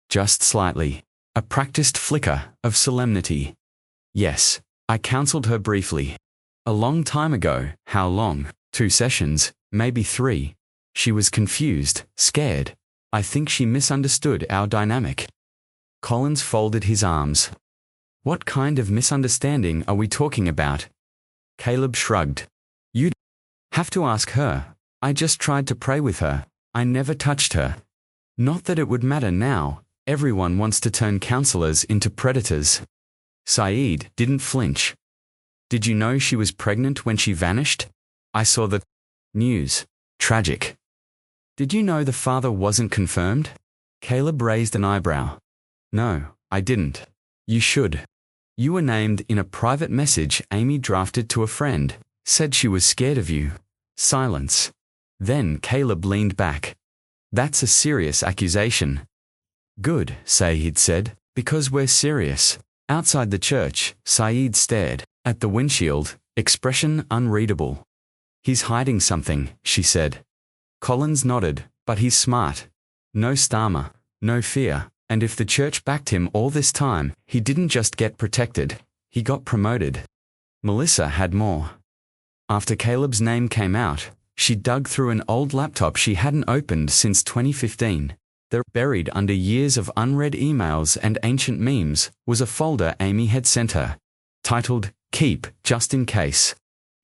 Just slightly. A practiced flicker of solemnity. Yes, I counseled her briefly. A long time ago. How long? 2 sessions, maybe 3. She was confused, scared. I think she misunderstood our dynamic. Collins folded his arms. What kind of misunderstanding are we talking about? Caleb shrugged. You'd have to ask her. I just tried to pray with her. I never touched her. Not that it would matter now. Everyone wants to turn counselors into predators. Saeed didn't flinch. Did you know she was pregnant when she vanished? I saw the news. Tragic. Did you know the father wasn't confirmed? Caleb raised an eyebrow. No, I didn't. You should. You were named in a private message Amy drafted to a friend. Said she was scared of you. Silence. Then Caleb leaned back. That's a serious accusation. Good, Saeed said, because we're serious. Outside the church, Saeed stared at the windshield, expression unreadable. He's hiding something, she said. Collins nodded, but he's smart. No stammer, no fear, and if the church backed him all this time, he didn't just get protected, he got promoted. Melissa had more. After Caleb's name came out, she dug through an old laptop she hadn't opened since 2015. There, buried under years of unread emails and ancient memes, was a folder Amy had sent her, titled, Keep, Just in Case.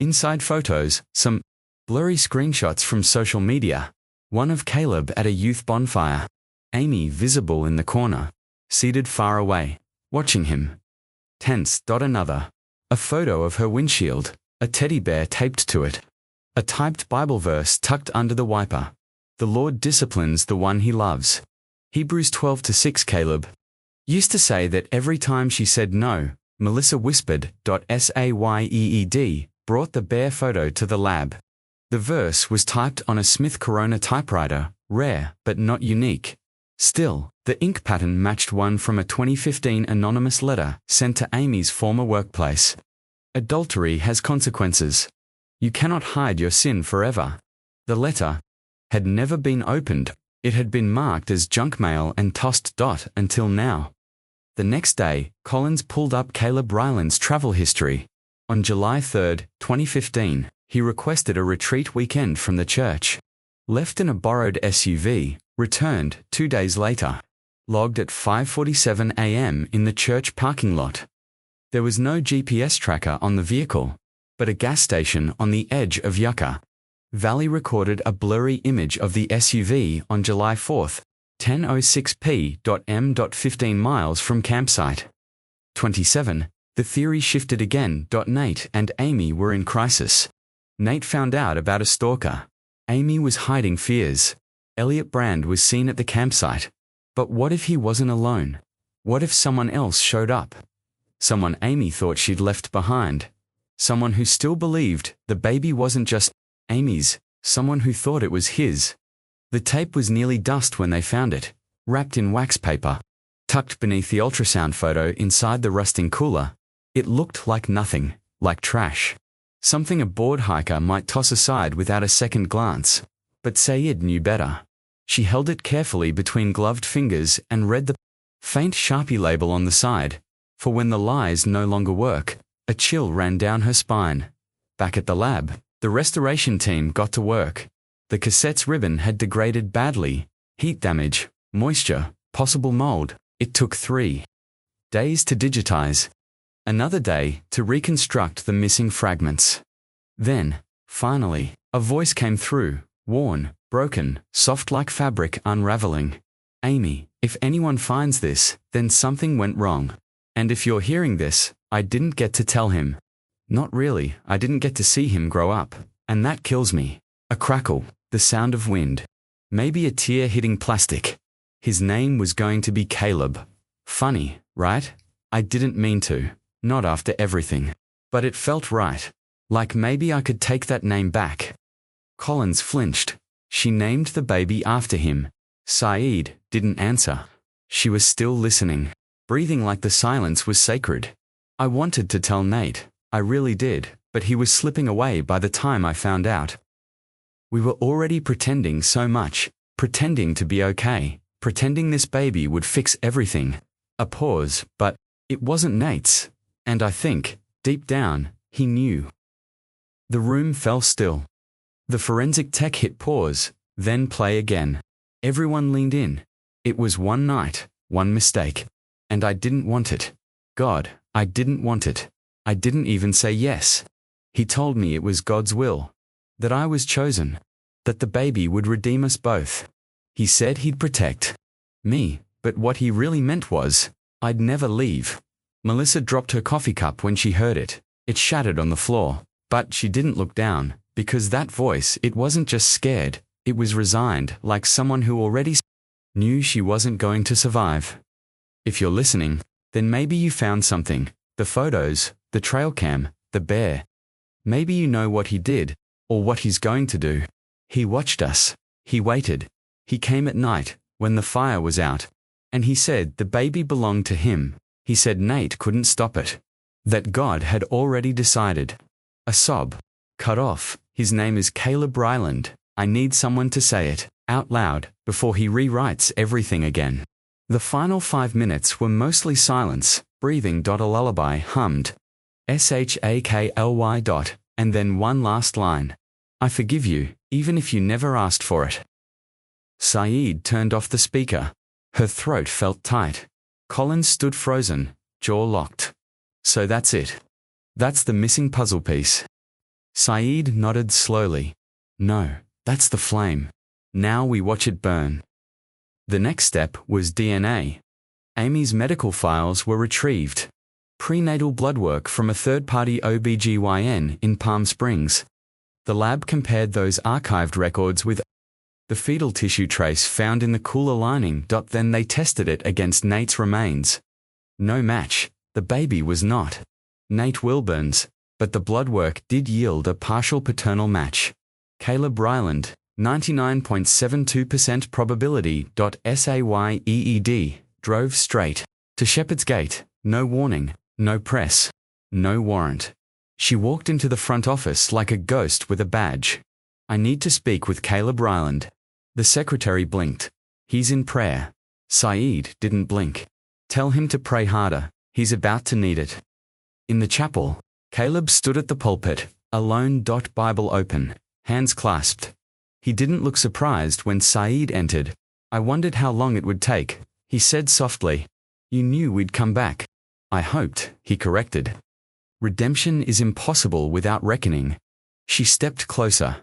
Inside photos, some blurry screenshots from social media, one of Caleb at a youth bonfire, Amy visible in the corner, seated far away, watching him. Tense. Another. A photo of her windshield, a teddy bear taped to it. A typed Bible verse tucked under the wiper. The Lord disciplines the one he loves. Hebrews 12:6. Caleb used to say that every time she said no, Melissa whispered. Sayeed brought the bear photo to the lab. The verse was typed on a Smith Corona typewriter, rare but not unique. Still, the ink pattern matched one from a 2015 anonymous letter sent to Amy's former workplace. Adultery has consequences. You cannot hide your sin forever. The letter had never been opened. It had been marked as junk mail and tossed. Until now. The next day, Collins pulled up Caleb Ryland's travel history. On July 3, 2015, he requested a retreat weekend from the church. Left in a borrowed SUV, returned 2 days later. Logged at 5:47 a.m. in the church parking lot. There was no GPS tracker on the vehicle, but a gas station on the edge of Yucca Valley recorded a blurry image of the SUV on July 4, 10:06 p.m. 15 miles from campsite. 27. The theory shifted again. Nate and Amy were in crisis. Nate found out about a stalker. Amy was hiding fears. Elliot Brand was seen at the campsite. But what if he wasn't alone? What if someone else showed up? Someone Amy thought she'd left behind. Someone who still believed the baby wasn't just Amy's, someone who thought it was his. The tape was nearly dust when they found it, wrapped in wax paper, tucked beneath the ultrasound photo inside the rusting cooler. It looked like nothing, like trash. Something a bored hiker might toss aside without a second glance. But Sayed knew better. She held it carefully between gloved fingers and read the faint Sharpie label on the side. For when the lies no longer work, a chill ran down her spine. Back at the lab, the restoration team got to work. The cassette's ribbon had degraded badly. Heat damage, moisture, possible mold. It took 3 days to digitize. Another day to reconstruct the missing fragments. Then, finally, a voice came through, worn, broken, soft like fabric unraveling. Amy, if anyone finds this, then something went wrong. And if you're hearing this, I didn't get to tell him. Not really, I didn't get to see him grow up. And that kills me. A crackle, the sound of wind. Maybe a tear hitting plastic. His name was going to be Caleb. Funny, right? I didn't mean to. Not after everything. But it felt right. Like maybe I could take that name back. Collins flinched. She named the baby after him. Saeed didn't answer. She was still listening, breathing like the silence was sacred. I wanted to tell Nate, I really did, but he was slipping away by the time I found out. We were already pretending so much, pretending to be okay, pretending this baby would fix everything. A pause, but it wasn't Nate's, and I think, deep down, he knew. The room fell still. The forensic tech hit pause, then play again. Everyone leaned in. It was one night, one mistake. And I didn't want it. God, I didn't want it. I didn't even say yes. He told me it was God's will. That I was chosen. That the baby would redeem us both. He said he'd protect me, but what he really meant was, I'd never leave. Melissa dropped her coffee cup when she heard it. It shattered on the floor, but she didn't look down, because that voice, it wasn't just scared, it was resigned, like someone who already knew she wasn't going to survive. If you're listening, then maybe you found something. The photos, the trail cam, the bear. Maybe you know what he did, or what he's going to do. He watched us. He waited. He came at night, when the fire was out. And he said the baby belonged to him. He said Nate couldn't stop it. That God had already decided. A sob. Cut off. His name is Caleb Ryland. I need someone to say it, out loud, before he rewrites everything again. The final 5 minutes were mostly silence, breathing. A lullaby hummed. SHAKLY. And then one last line. I forgive you, even if you never asked for it. Saeed turned off the speaker. Her throat felt tight. Collins stood frozen, jaw locked. So that's it. That's the missing puzzle piece. Saeed nodded slowly. No, that's the flame. Now we watch it burn. The next step was DNA. Amy's medical files were retrieved. Prenatal blood work from a third-party OBGYN in Palm Springs. The lab compared those archived records with the fetal tissue trace found in the cooler lining. Then they tested it against Nate's remains. No match. The baby was not Nate Wilburn's, but the blood work did yield a partial paternal match. Caleb Ryland, 99.72% probability. SAYEED, drove straight to Shepherd's Gate. No warning, no press, no warrant. She walked into the front office like a ghost with a badge. I need to speak with Caleb Ryland. The secretary blinked. He's in prayer. Saeed didn't blink. Tell him to pray harder. He's about to need it. In the chapel, Caleb stood at the pulpit, alone. Bible open, hands clasped. He didn't look surprised when Saeed entered. I wondered how long it would take. He said softly, You knew we'd come back. I hoped, he corrected. Redemption is impossible without reckoning. She stepped closer.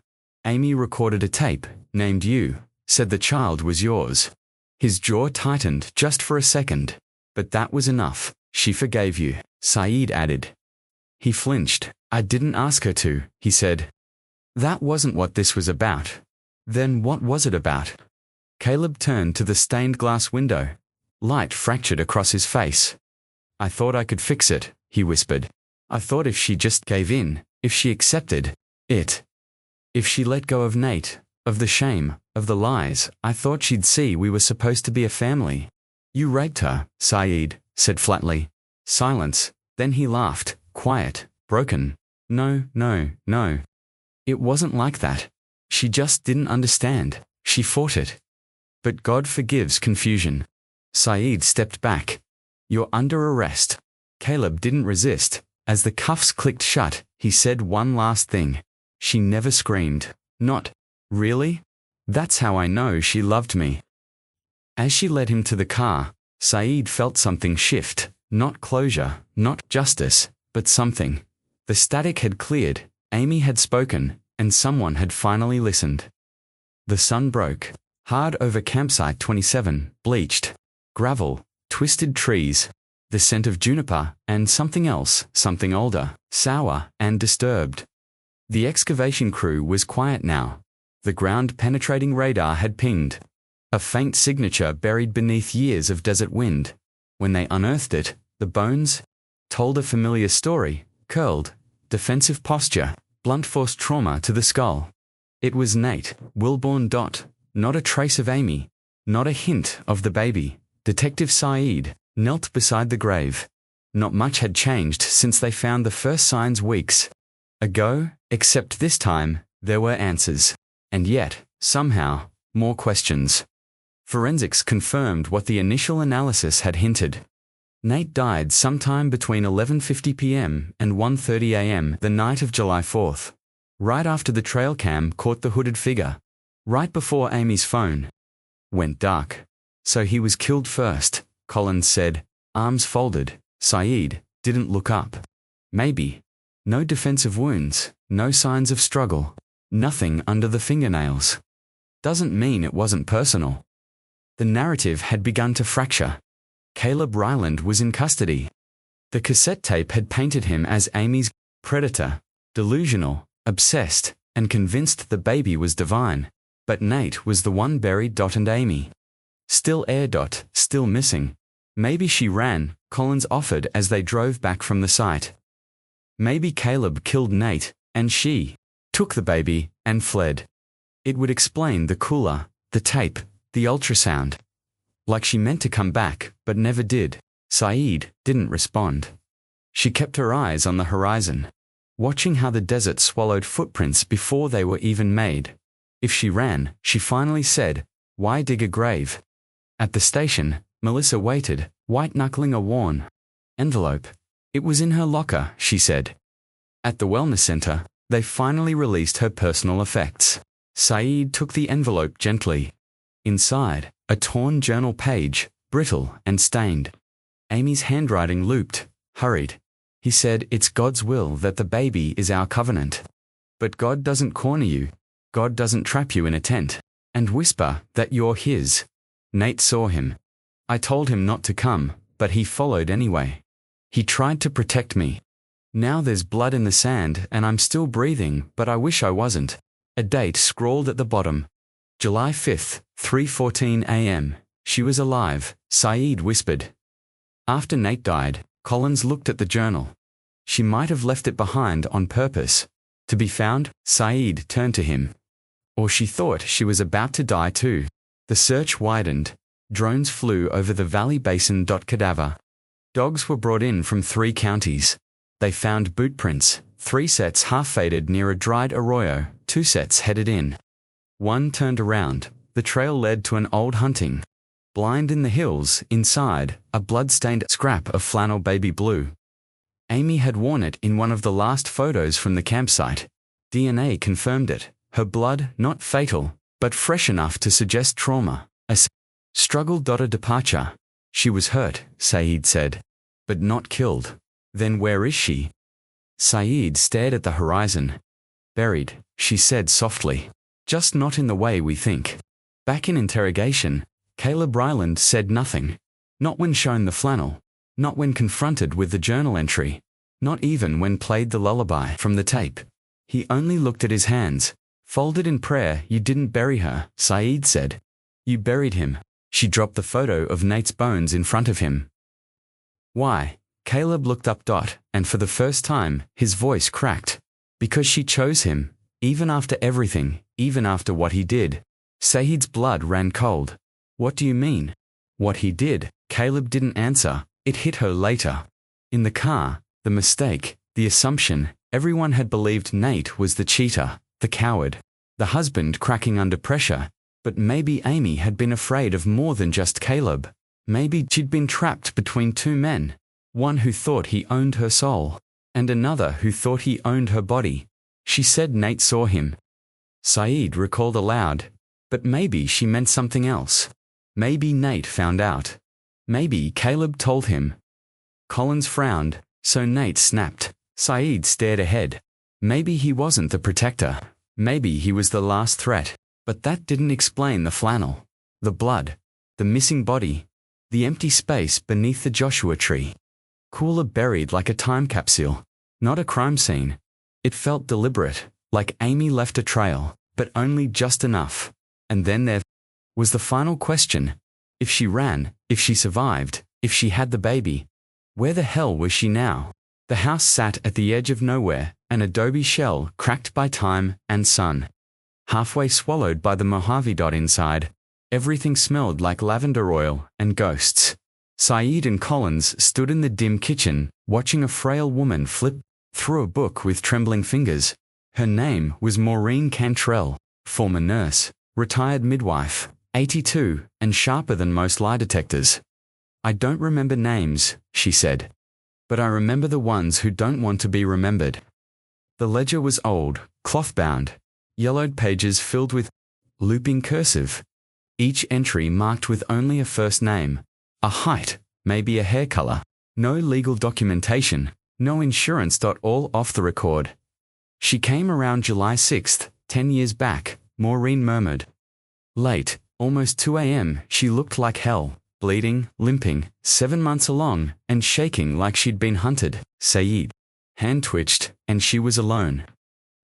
Amy recorded a tape, named you, said the child was yours. His jaw tightened just for a second. But that was enough. She forgave you, Saeed added. He flinched. I didn't ask her to, he said. That wasn't what this was about. Then what was it about? Caleb turned to the stained glass window. Light fractured across his face. I thought I could fix it, he whispered. I thought if she just gave in, if she accepted it, if she let go of Nate, of the shame, of the lies, I thought she'd see we were supposed to be a family. You raped her, Saeed said flatly. Silence. Then he laughed, quiet, broken. No. It wasn't like that. She just didn't understand. She fought it. But God forgives confusion. Saeed stepped back. You're under arrest. Caleb didn't resist. As the cuffs clicked shut, he said one last thing. She never screamed. Not, really? That's how I know she loved me. As she led him to the car, Saeed felt something shift. Not closure, not justice, but something. The static had cleared, Amy had spoken, and someone had finally listened. The sun broke. Hard over campsite 27, bleached. Gravel, twisted trees. The scent of juniper, and something else, something older, sour, and disturbed. The excavation crew was quiet now. The ground-penetrating radar had pinged. A faint signature buried beneath years of desert wind. When they unearthed it, the bones told a familiar story, curled, defensive posture, blunt force trauma to the skull. It was Nate, Wilborn. Not a trace of Amy. Not a hint of the baby. Detective Saeed knelt beside the grave. Not much had changed since they found the first signs weeks ago, except this time, there were answers. And yet, somehow, more questions. Forensics confirmed what the initial analysis had hinted. Nate died sometime between 11:50 p.m. and 1:30 a.m. the night of July 4th, right after the trail cam caught the hooded figure, right before Amy's phone went dark. So he was killed first, Collins said, arms folded. Saeed didn't look up. Maybe. No defensive wounds, no signs of struggle, nothing under the fingernails. Doesn't mean it wasn't personal. The narrative had begun to fracture. Caleb Ryland was in custody. The cassette tape had painted him as Amy's predator, delusional, obsessed, and convinced the baby was divine. But Nate was the one buried. And Amy. Still air. Still missing. Maybe she ran, Collins offered as they drove back from the site. Maybe Caleb killed Nate, and she took the baby and fled. It would explain the cooler, the tape, the ultrasound. Like she meant to come back, but never did. Saeed didn't respond. She kept her eyes on the horizon, watching how the desert swallowed footprints before they were even made. If she ran, she finally said, why dig a grave? At the station, Melissa waited, white-knuckling a worn envelope. It was in her locker, she said. At the wellness center, they finally released her personal effects. Saeed took the envelope gently. Inside, a torn journal page, brittle and stained. Amy's handwriting looped, hurried. He said, it's God's will that the baby is our covenant. But God doesn't corner you. God doesn't trap you in a tent and whisper that you're his. Nate saw him. I told him not to come, but he followed anyway. He tried to protect me. Now there's blood in the sand and I'm still breathing, but I wish I wasn't. A date scrawled at the bottom. July 5th, 3:14 a.m. She was alive, Saeed whispered. After Nate died, Collins looked at the journal. She might have left it behind on purpose. To be found, Saeed turned to him. Or she thought she was about to die too. The search widened. Drones flew over the valley basin. Cadaver. Dogs were brought in from 3 counties. They found boot prints, 3 sets half-faded near a dried arroyo, 2 sets headed in. One turned around. The trail led to an old hunting blind in the hills. Inside, a blood-stained scrap of flannel baby blue. Amy had worn it in one of the last photos from the campsite. DNA confirmed it. Her blood, not fatal, but fresh enough to suggest trauma. A struggle. A departure. She was hurt, Saeed said, but not killed. Then where is she? Saeed stared at the horizon. Buried, she said softly. Just not in the way we think. Back in interrogation, Caleb Ryland said nothing. Not when shown the flannel. Not when confronted with the journal entry. Not even when played the lullaby from the tape. He only looked at his hands. Folded in prayer. You didn't bury her, Saeed said. You buried him. She dropped the photo of Nate's bones in front of him. Why? Caleb looked up. And for the first time, his voice cracked. Because she chose him, even after everything, even after what he did. Saeed's blood ran cold. What do you mean? What he did? Caleb didn't answer. It hit her later. In the car, the mistake, the assumption, everyone had believed Nate was the cheater, the coward, the husband cracking under pressure. But maybe Amy had been afraid of more than just Caleb. Maybe she'd been trapped between 2 men. One who thought he owned her soul, and another who thought he owned her body. She said Nate saw him. Saeed recalled aloud. But maybe she meant something else. Maybe Nate found out. Maybe Caleb told him. Collins frowned, so Nate snapped. Saeed stared ahead. Maybe he wasn't the protector. Maybe he was the last threat. But that didn't explain the flannel, the blood, the missing body, the empty space beneath the Joshua tree. Cooler buried like a time capsule, not a crime scene. It felt deliberate, like Amy left a trail, but only just enough. And then there was the final question. If she ran, if she survived, if she had the baby, where the hell was she now? The house sat at the edge of nowhere, an adobe shell cracked by time and sun. Halfway swallowed by the Mojave. Inside, Everything smelled like lavender oil and ghosts. Saeed and Collins stood in the dim kitchen, watching a frail woman flip through a book with trembling fingers. Her name was Maureen Cantrell, former nurse, retired midwife, 82, and sharper than most lie detectors. "I don't remember names," she said. "But I remember the ones who don't want to be remembered." The ledger was old, cloth-bound, yellowed pages filled with looping cursive. Each entry marked with only a first name, a height, maybe a hair color. No legal documentation, no insurance. All off the record. "She came around July 6th, 10 years back," Maureen murmured. "Late, almost 2 a.m., she looked like hell, bleeding, limping, 7 months along, and shaking like she'd been hunted." Saeed hand twitched, "And she was alone."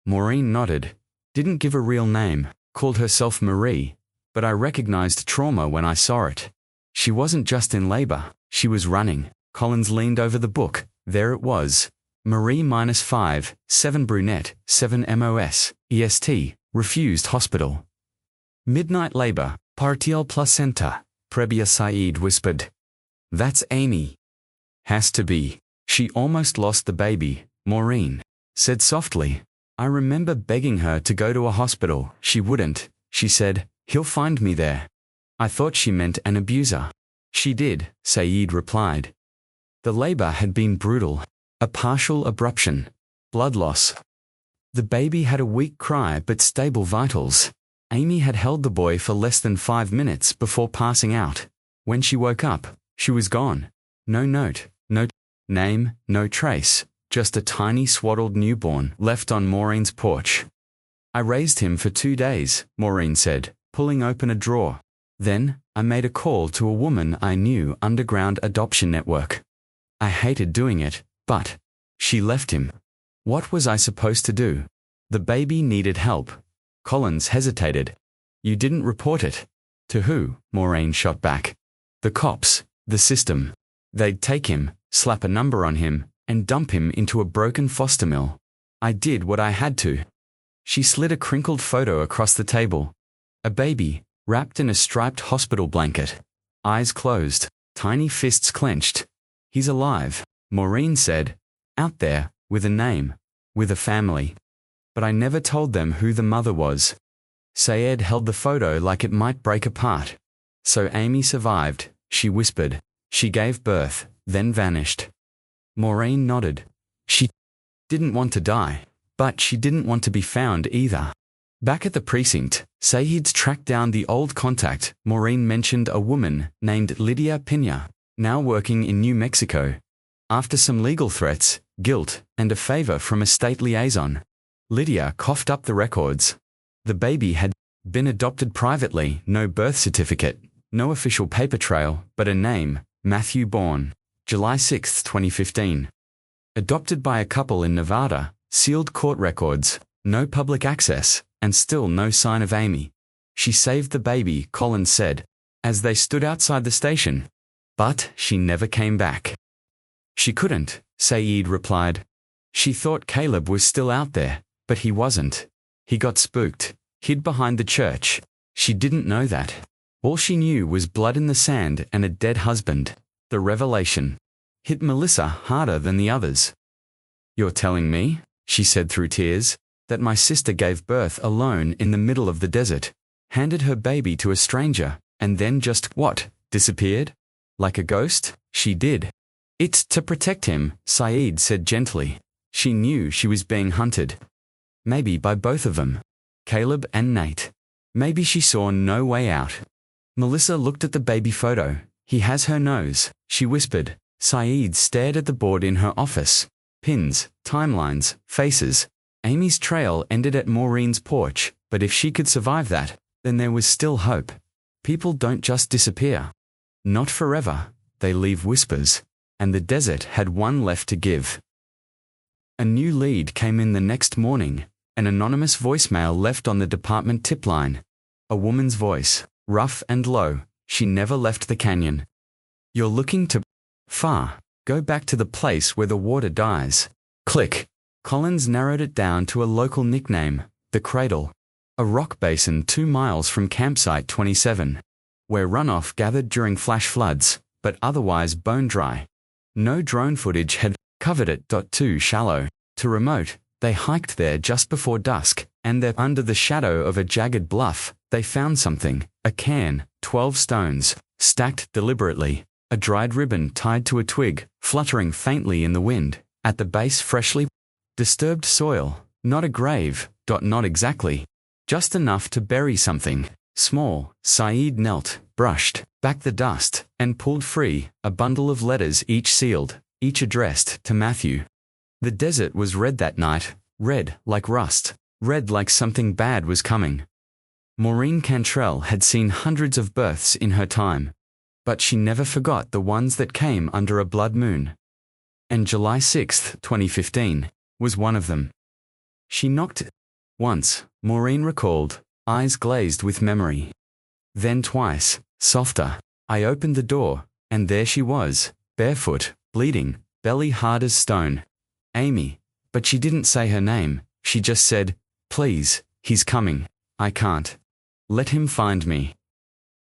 Maureen nodded. "Didn't give a real name, called herself Marie, but I recognized trauma when I saw it. She wasn't just in labor, she was running." Collins leaned over the book. There it was. Marie -5, 7 brunette, 7 MOS, EST, refused hospital. "Midnight labor, partial placenta," Prebia Saeed whispered. "That's Amy." "Has to be. She almost lost the baby," Maureen said softly. "I remember begging her to go to a hospital. She wouldn't. She said, 'He'll find me there.' I thought she meant an abuser." "She did," Saeed replied. The labor had been brutal. A partial abruption. Blood loss. The baby had a weak cry but stable vitals. Amy had held the boy for less than 5 minutes before passing out. When she woke up, she was gone. No note, no name, no trace, just a tiny swaddled newborn left on Maureen's porch. "I raised him for 2 days," Maureen said, pulling open a drawer. "Then, I made a call to a woman I knew, underground adoption network. I hated doing it, but she left him. What was I supposed to do? The baby needed help." Collins hesitated. "You didn't report it." "To who?" Maureen shot back. "The cops, the system. They'd take him, slap a number on him, and dump him into a broken foster mill. I did what I had to." She slid a crinkled photo across the table. A baby, wrapped in a striped hospital blanket. Eyes closed, tiny fists clenched. "He's alive," Maureen said. "Out there, with a name, with a family. But I never told them who the mother was." Sayed held the photo like it might break apart. "So Amy survived," she whispered. "She gave birth, then vanished." Maureen nodded. "She didn't want to die, but she didn't want to be found either." Back at the precinct, Sayed's tracked down the old contact. Maureen mentioned a woman named Lydia Pena, now working in New Mexico. After some legal threats, guilt, and a favor from a state liaison, Lydia coughed up the records. The baby had been adopted privately, no birth certificate, no official paper trail, but a name, Matthew Bourne, July 6, 2015. Adopted by a couple in Nevada, sealed court records, no public access, and still no sign of Amy. "She saved the baby," Collins said, as they stood outside the station. "But she never came back." "She couldn't," Saeed replied. "She thought Caleb was still out there, but he wasn't. He got spooked, hid behind the church. She didn't know that. All she knew was blood in the sand and a dead husband." The revelation hit Melissa harder than the others. "You're telling me," she said through tears, "that my sister gave birth alone in the middle of the desert, handed her baby to a stranger, and then just, disappeared? Like a ghost?" "She did. It's to protect him," Saeed said gently. "She knew she was being hunted. Maybe by both of them. Caleb and Nate. Maybe she saw no way out." Melissa looked at the baby photo. "He has her nose," she whispered. Saeed stared at the board in her office. Pins, timelines, faces. Amy's trail ended at Maureen's porch, but if she could survive that, then there was still hope. People don't just disappear. Not forever. They leave whispers. And the desert had one left to give. A new lead came in the next morning. An anonymous voicemail left on the department tip line. A woman's voice, rough and low. She never left the canyon. "You're looking to far. Go back to the place where the water dies." Click. Collins narrowed it down to a local nickname, the Cradle. A rock basin 2 miles from campsite 27. where runoff gathered during flash floods, but otherwise bone dry. No drone footage had covered it. Too shallow, too remote. They hiked there just before dusk, and there, under the shadow of a jagged bluff, they found something: a cairn, 12 stones, stacked deliberately, a dried ribbon tied to a twig, fluttering faintly in the wind, at the base freshly disturbed soil, not a grave, not exactly, just enough to bury something small. Saeed knelt, brushed back the dust, and pulled free a bundle of letters, each sealed, each addressed to Matthew. The desert was red that night, red like rust, red like something bad was coming. Maureen Cantrell had seen hundreds of births in her time, but she never forgot the ones that came under a blood moon. And July 6, 2015, was one of them. She knocked once, Maureen recalled, eyes glazed with memory. Then twice, softer. I opened the door, and there she was, barefoot, bleeding, belly hard as stone. Amy. But she didn't say her name, she just said, "Please, he's coming. I can't. Let him find me."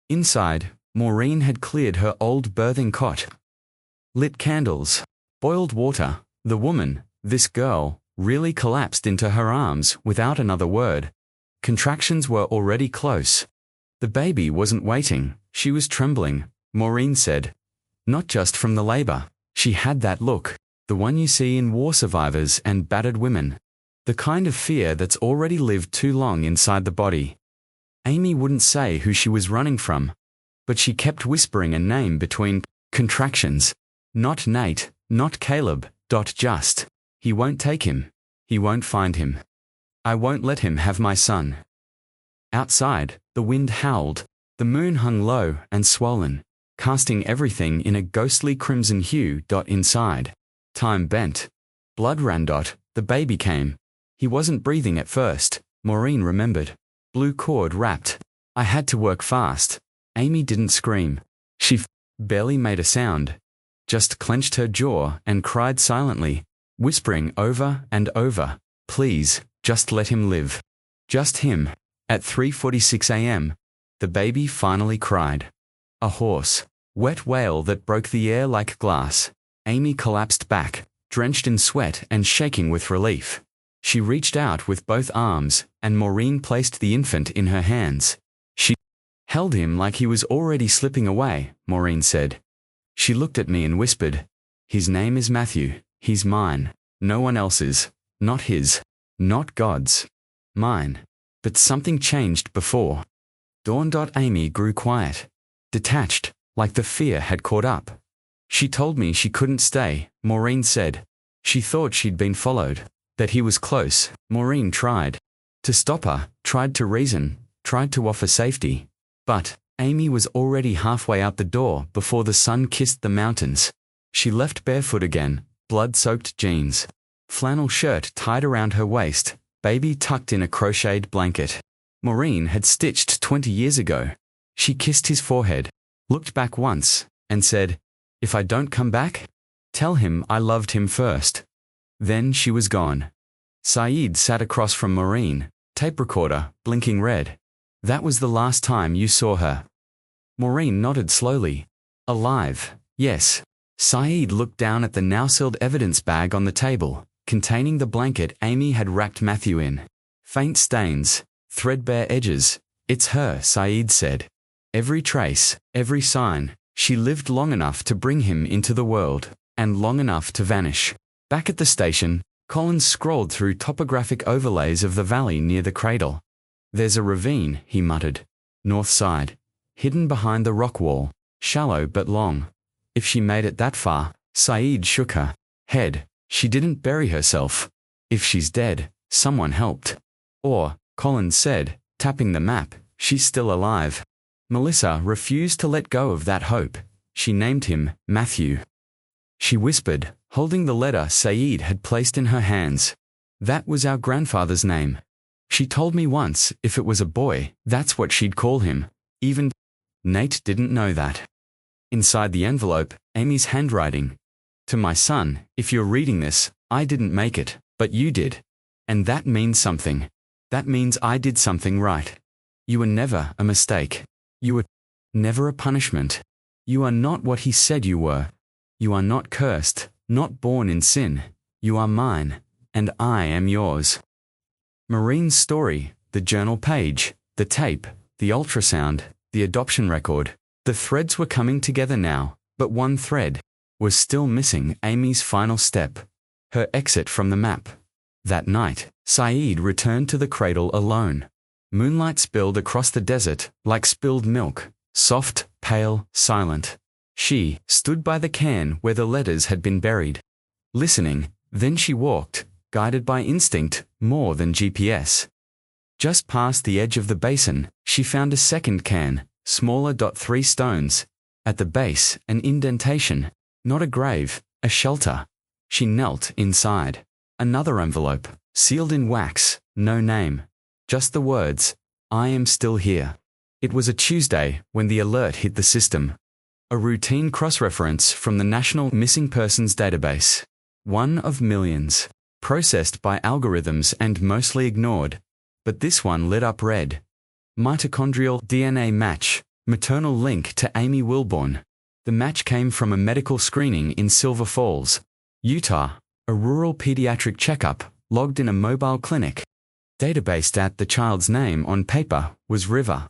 Inside, Maureen had cleared her old birthing cot. Lit candles, boiled water. The woman, this girl, really collapsed into her arms without another word. Contractions were already close. The baby wasn't waiting, she was trembling, Maureen said. Not just from the labor. She had that look, the one you see in war survivors and battered women. The kind of fear that's already lived too long inside the body. Amy wouldn't say who she was running from, but she kept whispering a name between contractions. Not Nate, not Caleb, just. He won't take him. He won't find him. I won't let him have my son. Outside, the wind howled. The moon hung low and swollen, casting everything in a ghostly crimson hue. Inside, time bent. Blood ran. The baby came. He wasn't breathing at first, Maureen remembered. Blue cord wrapped. I had to work fast. Amy didn't scream. She barely made a sound. Just clenched her jaw and cried silently, whispering over and over, "Please, just let him live." Just him. At 3:46 a.m., the baby finally cried. A hoarse, wet wail that broke the air like glass. Amy collapsed back, drenched in sweat and shaking with relief. She reached out with both arms, and Maureen placed the infant in her hands. She held him like he was already slipping away, Maureen said. She looked at me and whispered, "His name is Matthew. He's mine. No one else's. Not his. Not God's. Mine." But something changed before dawn. Amy grew quiet, detached, like the fear had caught up. She told me she couldn't stay, Maureen said. She thought she'd been followed, that he was close. Maureen tried to stop her, tried to reason, tried to offer safety. But Amy was already halfway out the door before the sun kissed the mountains. She left barefoot again, blood-soaked jeans, flannel shirt tied around her waist, baby tucked in a crocheted blanket. Maureen had stitched 20 years ago. She kissed his forehead, looked back once, and said, "If I don't come back, tell him I loved him first." Then she was gone. Saeed sat across from Maureen, tape recorder, blinking red. "That was the last time you saw her?" Maureen nodded slowly. "Alive, yes." Saeed looked down at the now-sealed evidence bag on the table, containing the blanket Amy had wrapped Matthew in. Faint stains, threadbare edges. "It's her," Saeed said. "Every trace, every sign. She lived long enough to bring him into the world, and long enough to vanish." Back at the station, Collins scrolled through topographic overlays of the valley near the cradle. "There's a ravine," he muttered. "North side. Hidden behind the rock wall. Shallow but long. If she made it that far." Saeed shook her head. "She didn't bury herself. If she's dead, someone helped." "Or," Collins said, tapping the map, "she's still alive." Melissa refused to let go of that hope. She named him Matthew. She whispered, holding the letter Saeed had placed in her hands. "That was our grandfather's name. She told me once if it was a boy, that's what she'd call him. Even Nate didn't know that." Inside the envelope, Amy's handwriting. "To my son, if you're reading this, I didn't make it, but you did. And that means something. That means I did something right. You were never a mistake. You were never a punishment. You are not what he said you were. You are not cursed, not born in sin. You are mine, and I am yours. Maureen's story, the journal page, the tape, the ultrasound, the adoption record. The threads were coming together now, but one thread was still missing: Amy's final step, her exit from the map. That night, Saeed returned to the cradle alone. Moonlight spilled across the desert like spilled milk, soft, pale, silent. She stood by the cairn where the letters had been buried, listening. Then she walked, guided by instinct more than GPS. Just past the edge of the basin, she found a second cairn, smaller. 3 stones. At the base, an indentation. Not a grave, a shelter. She knelt inside. Another envelope, sealed in wax, no name. Just the words, "I am still here." It was a Tuesday when the alert hit the system. A routine cross-reference from the National Missing Persons Database. One of millions. Processed by algorithms and mostly ignored. But this one lit up red. Mitochondrial DNA match. Maternal link to Amy Wilborn. The match came from a medical screening in Silver Falls, Utah. A rural pediatric checkup, logged in a mobile clinic. Databased at the child's name on paper was River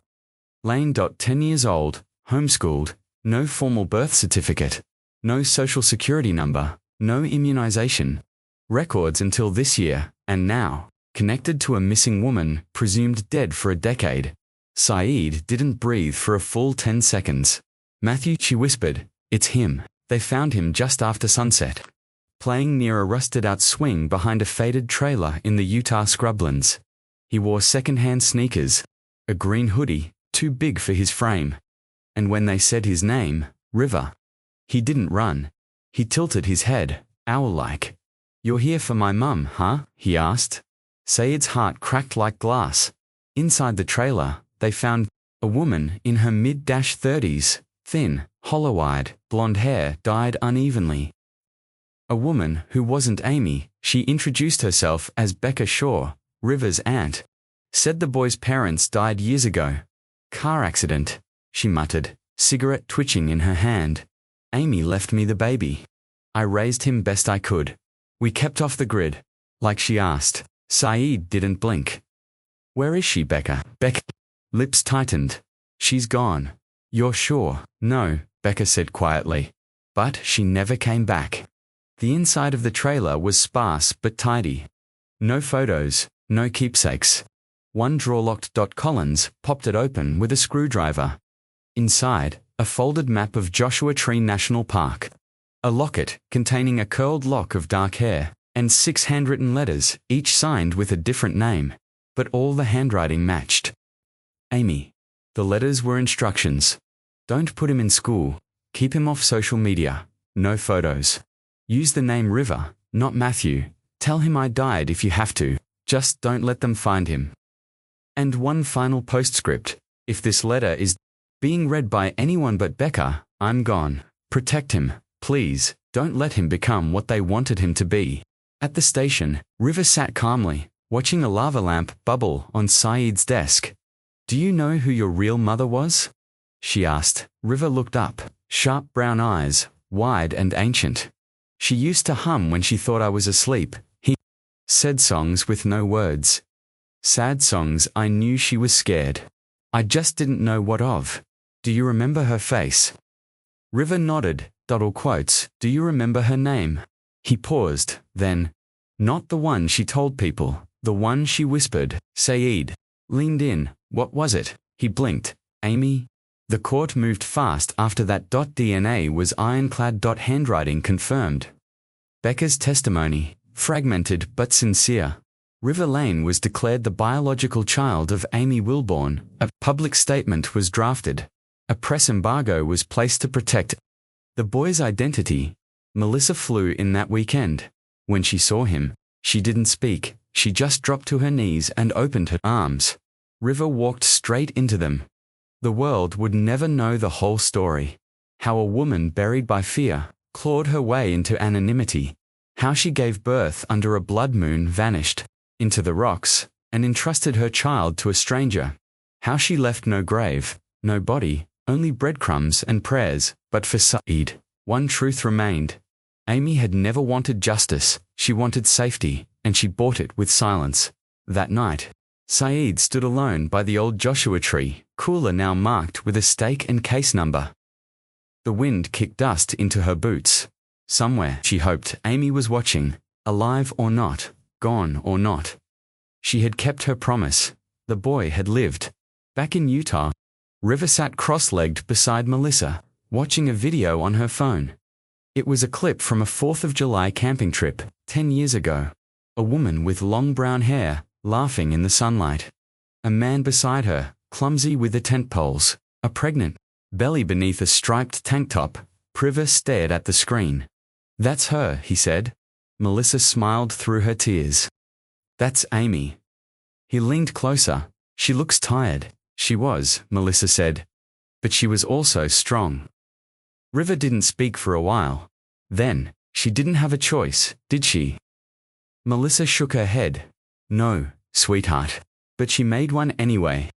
Lane. 10 years old, homeschooled, no formal birth certificate, no social security number, no immunization. Records until this year, and now, connected to a missing woman, presumed dead for a decade. Saeed didn't breathe for a full 10 seconds. "Matthew," she whispered, "it's him." They found him just after sunset, playing near a rusted-out swing behind a faded trailer in the Utah scrublands. He wore second-hand sneakers, a green hoodie, too big for his frame. And when they said his name, River, he didn't run. He tilted his head, owl-like. "You're here for my mum, huh?" he asked. Saeed's heart cracked like glass. Inside the trailer, they found a woman in her mid-30s, thin, hollow-eyed, blonde hair dyed unevenly. A woman who wasn't Amy. She introduced herself as Becca Shaw, River's aunt. Said the boy's parents died years ago. "Car accident," she muttered, cigarette twitching in her hand. "Amy left me the baby. I raised him best I could. We kept off the grid, like she asked." Saeed didn't blink. "Where is she, Becca?" Becca. Lips tightened. "She's gone." "You're sure?" "No," Becca said quietly. "But she never came back." The inside of the trailer was sparse but tidy. No photos, no keepsakes. One drawer locked. Collins popped it open with a screwdriver. Inside, a folded map of Joshua Tree National Park. A locket containing a curled lock of dark hair, and 6 handwritten letters, each signed with a different name. But all the handwriting matched. Amy. The letters were instructions. Don't put him in school. Keep him off social media. No photos. Use the name River, not Matthew. Tell him I died if you have to. Just don't let them find him. And one final postscript. If this letter is being read by anyone but Becca, I'm gone. Protect him, please. Don't let him become what they wanted him to be. At the station, River sat calmly, watching a lava lamp bubble on Saeed's desk. "Do you know who your real mother was?" she asked. River looked up, sharp brown eyes, wide and ancient. "She used to hum when she thought I was asleep." He said songs with no words. Sad songs. I knew she was scared. I just didn't know what of. "Do you remember her face?" River nodded. All quotes. "Do you remember her name?" He paused, then, "Not the one she told people, the one she whispered." Saeed leaned in. "What was it?" He blinked. "Amy?" The court moved fast after that. DNA was ironclad. Handwriting confirmed. Becca's testimony, fragmented but sincere. River Lane was declared the biological child of Amy Wilborn. A public statement was drafted. A press embargo was placed to protect the boy's identity. Melissa flew in that weekend. When she saw him, she didn't speak. She just dropped to her knees and opened her arms. River walked straight into them. The world would never know the whole story. How a woman buried by fear clawed her way into anonymity. How she gave birth under a blood moon, vanished into the rocks, and entrusted her child to a stranger. How she left no grave, no body, Only breadcrumbs and prayers, but for Saeed, one truth remained. Amy had never wanted justice, she wanted safety, and she bought it with silence. That night, Saeed stood alone by the old Joshua tree, cooler now marked with a stake and case number. The wind kicked dust into her boots. Somewhere, she hoped, Amy was watching, alive or not, gone or not. She had kept her promise. The boy had lived. Back in Utah, River sat cross-legged beside Melissa, watching a video on her phone. It was a clip from a 4th of July camping trip, 10 years ago. A woman with long brown hair, laughing in the sunlight. A man beside her, clumsy with the tent poles. A pregnant belly beneath a striped tank top. River stared at the screen. "That's her," he said. Melissa smiled through her tears. "That's Amy." He leaned closer. "She looks tired." She was, Melissa said. But she was also strong. River didn't speak for a while. Then, she didn't have a choice, did she? Melissa shook her head. "No, sweetheart." But she made one anyway.